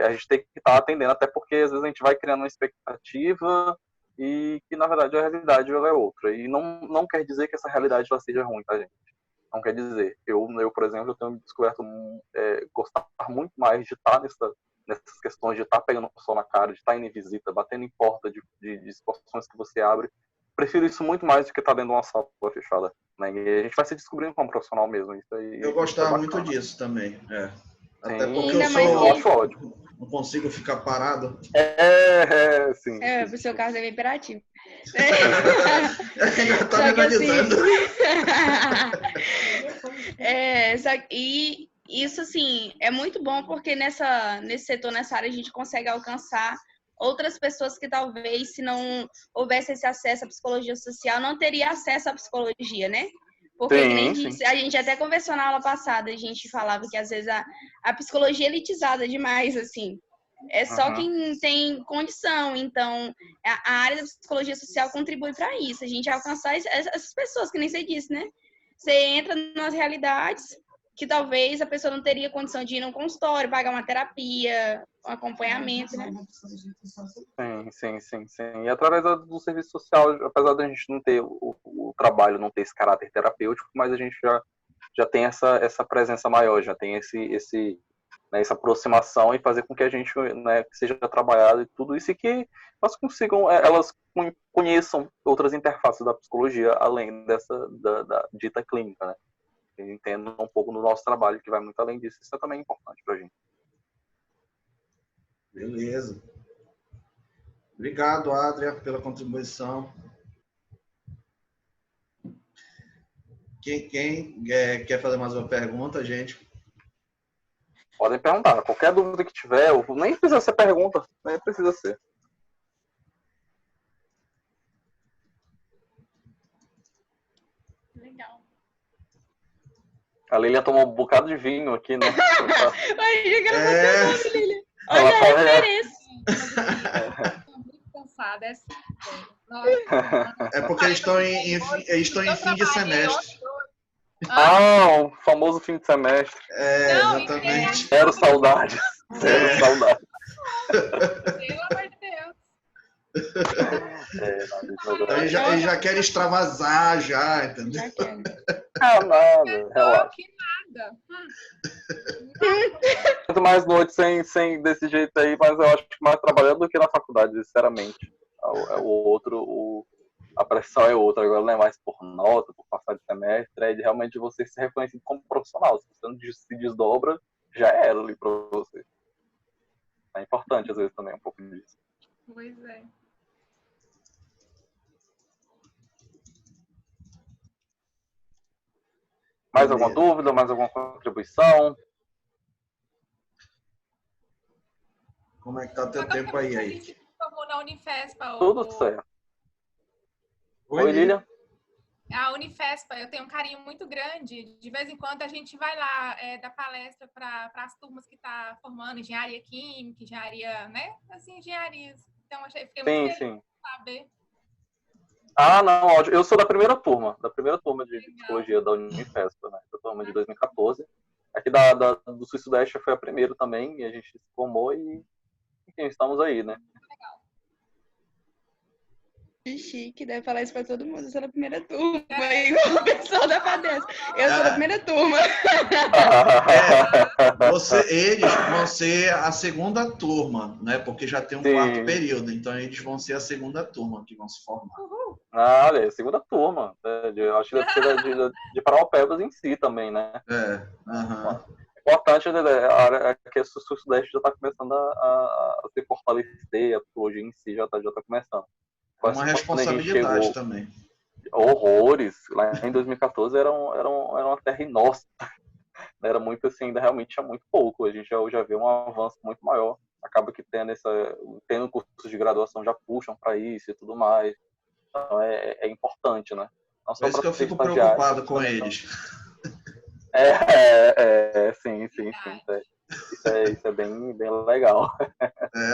a gente tem que estar atendendo, até porque, às vezes, a gente vai criando uma expectativa e que, na verdade, a realidade ela é outra. E não quer dizer que essa realidade ela seja ruim, tá, gente? Não quer dizer. Eu por exemplo, eu tenho descoberto gostar muito mais de estar nessas questões de estar pegando o sol na cara, de estar indo em visita, batendo em porta de exposições que você abre. Prefiro isso muito mais do que estar dentro de uma sala fechada. Né? E a gente vai se descobrindo como profissional mesmo. Isso aí, eu gostava muito disso também. Até porque eu acho ótimo. Não consigo ficar parado. Sim. Pro seu caso é bem imperativo. Já tá me analisando. E isso, assim, é muito bom porque nesse setor, nessa área, a gente consegue alcançar outras pessoas que talvez, se não houvesse esse acesso à psicologia social, não teria acesso à psicologia, né? Porque, que nem disse, a gente até conversou na aula passada, a gente falava que às vezes a psicologia é elitizada demais, assim. É só quem tem condição. Então, a área da psicologia social contribui para isso. A gente alcançar essas pessoas, que nem você disse, né? Você entra nas realidades que talvez a pessoa não teria condição de ir num consultório, pagar uma terapia, um acompanhamento, né? Sim. E através do serviço social, apesar da gente não ter o trabalho, não ter esse caráter terapêutico, mas a gente já tem essa presença maior, já tem essa aproximação e fazer com que a gente, né, seja trabalhado e tudo isso, e que elas conheçam outras interfaces da psicologia, além da dita clínica, né? Entendam um pouco do nosso trabalho, que vai muito além disso. Isso é também importante para a gente. Beleza. Obrigado, Adria, pela contribuição. Quem quer fazer mais uma pergunta, gente? Podem perguntar. Qualquer dúvida que tiver, nem precisa ser pergunta, nem precisa ser. Legal. A Lilian tomou um bocado de vinho aqui, né? Imagina que ela vai ter nome, Lilian. Olha a referência. Tô muito cansada. É porque eles estão em fim de semestre. O famoso fim de semestre. Exatamente. Zero saudade. Zero saudade. Pelo amor de Deus. Eles já querem extravasar, já, entendeu? Nada, relaxa. Que nada. ainda. Muito mais noite sem desse jeito aí, mas eu acho que mais trabalhando do que na faculdade, sinceramente. A pressão é outra, agora não é mais por nota, por passar de semestre, é de realmente você ser reconhecido como profissional. Se você não se desdobra, já era ali para você. É importante, às vezes, também um pouco disso. Pois é. Mais alguma dúvida? Mais alguma contribuição? Como é que tá teu tempo aí? A gente formou na Unifespa. Tudo certo. Oi, Lilian. A Unifespa, eu tenho um carinho muito grande. De vez em quando a gente vai lá dar palestra para as turmas que tá formando engenharia química, engenharia, né? Assim, engenharias. Então, fiquei muito feliz de saber. Ah, não, eu sou da primeira turma de psicologia da Unifespa, né? Da turma de 2014. Aqui do Sul e Sudeste foi a primeira também, e a gente se formou e enfim, estamos aí, né? Que chique, deve falar isso pra todo mundo. Eu sou da primeira turma, igual o pessoal da FADESP. Eu sou da primeira turma. Eles vão ser a segunda turma, né? Porque já tem um quarto período, então eles vão ser a segunda turma que vão se formar. Ah, olha, segunda turma. Eu acho que deve ser de Paraupebas em si também, né? Importante é que o Sul-Sudeste já está começando a se fortalecer, a psicologia em si já está começando. É uma responsabilidade também. Horrores. Lá em 2014 era uma terra inóspita. Era muito assim, ainda realmente tinha muito pouco. A gente já vê um avanço muito maior. Acaba que tendo cursos de graduação já puxam para isso e tudo mais. Então é importante, né? Não só por isso que eu fico estagiário, preocupado com eles. Sim. Isso é bem legal.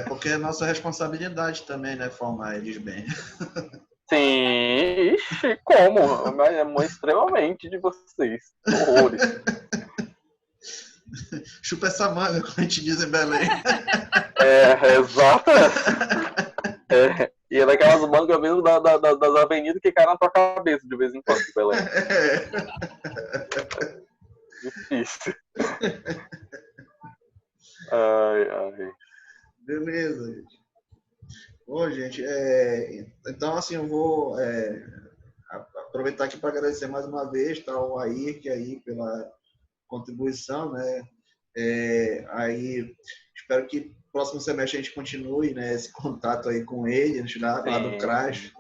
Porque é nossa responsabilidade também, né? Formar eles bem. Sim, como? Mas é extremamente de vocês. Horrores. Chupa essa manga, como a gente diz em Belém. Exato. E é daquelas mangas mesmo das avenidas que caem na tua cabeça de vez em quando, Belém. Difícil. Ai. Beleza, gente. Bom, gente, então assim, eu vou aproveitar aqui para agradecer mais uma vez ao Ayrk aí pela contribuição, né? Aí espero que próximo semestre a gente continue, né, esse contato aí com ele, lá do CRAS.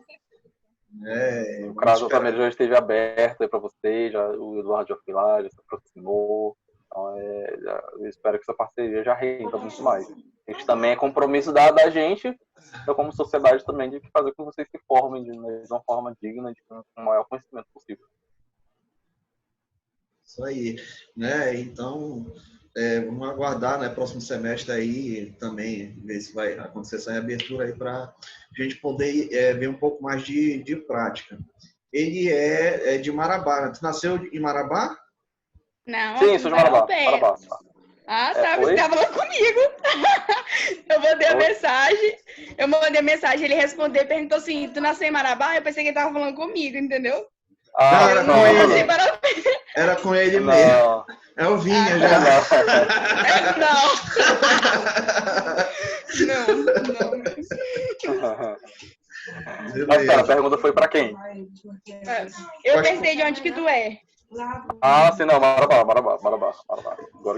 O CRAS também já esteve aberto para você, o Eduardo já foi lá, já se aproximou. Então, eu espero que essa parceria já renda muito mais. A gente também é compromisso da gente, então, como sociedade também, de fazer com que vocês se formem de uma forma digna, com o maior conhecimento possível. Isso aí, né? Então, vamos aguardar, né? Próximo semestre aí também, ver se vai acontecer essa reabertura aí para a gente poder ver um pouco mais de prática. Ele é de Marabá, né? Tu nasceu em Marabá? Não, sim, sou de Marabá. Ah, tá, você estava lá comigo. Eu mandei a mensagem, ele respondeu, perguntou assim, tu nasceu em Marabá? Eu pensei que ele estava falando comigo, entendeu? Era com ele mesmo. É o Vinha já. Não. Mas tá, a pergunta foi pra quem? Eu perguntei de onde que tu é. Ah, sim, não, Marabá.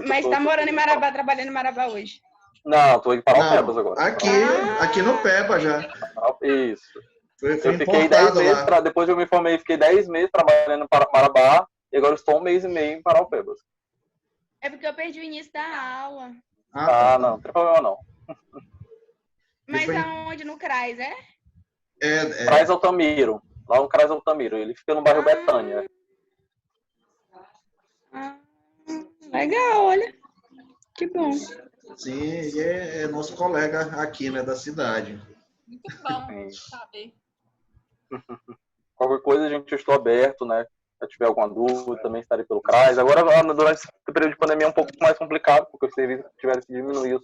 Mas tá morando em Marabá, trabalhando em Marabá hoje? Não, tô em Paraupebas agora. Aqui no Peba já. Isso. Eu fiquei 10 meses, depois eu me formei, fiquei 10 meses trabalhando em Marabá e agora estou 1 mês e meio em Paraupebas. É porque eu perdi o início da aula. Não, não tem problema não. Mas aonde? No CRAS, é? CRAS Altamiro. Lá no CRAS Altamiro. Ele fica no bairro Betânia. Legal, olha. Que bom. Sim, ele é nosso colega aqui, né, da cidade. Muito bom saber. Qualquer coisa, gente, eu estou aberto, né? Se tiver alguma dúvida, também estarei pelo CRAS. Agora, durante esse período de pandemia, é um pouco mais complicado, porque os serviços tiveram que diminuir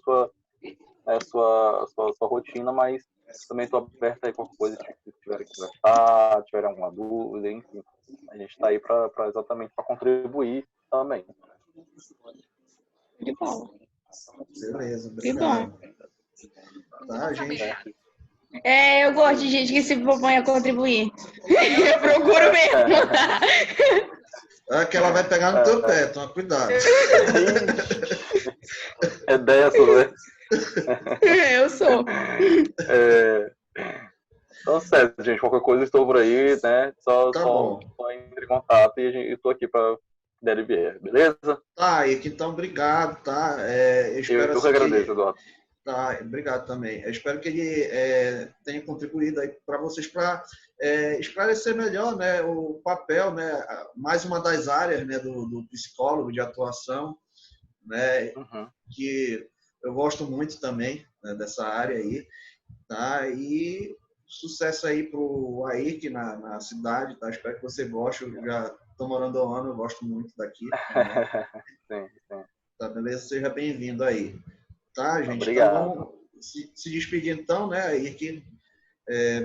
a sua rotina, mas também estou aberto aí qualquer coisa que tiver que conversar, tiver alguma dúvida, enfim. A gente está aí exatamente para contribuir também. De bola. Beleza, Que bom. obrigado. Tá, gente. Eu gosto de gente que se propõe a contribuir. Eu procuro mesmo. É que ela vai pegar no teu pé, toma cuidado. É dessa, né? Eu sou. Então, certo, gente. Qualquer coisa estou por aí, né? Só entre em contato e eu estou aqui para der vier, beleza? Tá, e aqui então, obrigado, tá? Eu espero Eu que agradeço, Eduardo. Tá, obrigado também. Eu espero que ele tenha contribuído aí para vocês para esclarecer melhor, né, o papel, né, mais uma das áreas, né, do psicólogo de atuação, né, que eu gosto muito também, né, dessa área aí, tá? E sucesso aí pro Ayrk na cidade, tá? Espero que você goste. Eu já estou morando há um ano, eu gosto muito daqui. Sim, sim. Tá, beleza? Seja bem-vindo aí. Tá, gente? Obrigado. Então, vamos se despedir então, né? Ayrk,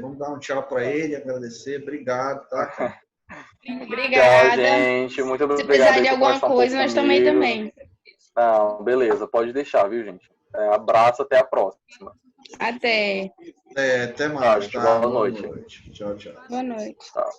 vamos dar um tchau para ele, agradecer. Obrigado, tá? Obrigada. Tchau, gente. Muito obrigado. Se precisar de alguma coisa, nós também. Não, beleza. Pode deixar, viu, gente? Abraço, até a próxima. Até. Até mais, tá? Boa noite. Tchau, tchau. Boa noite. Tchau.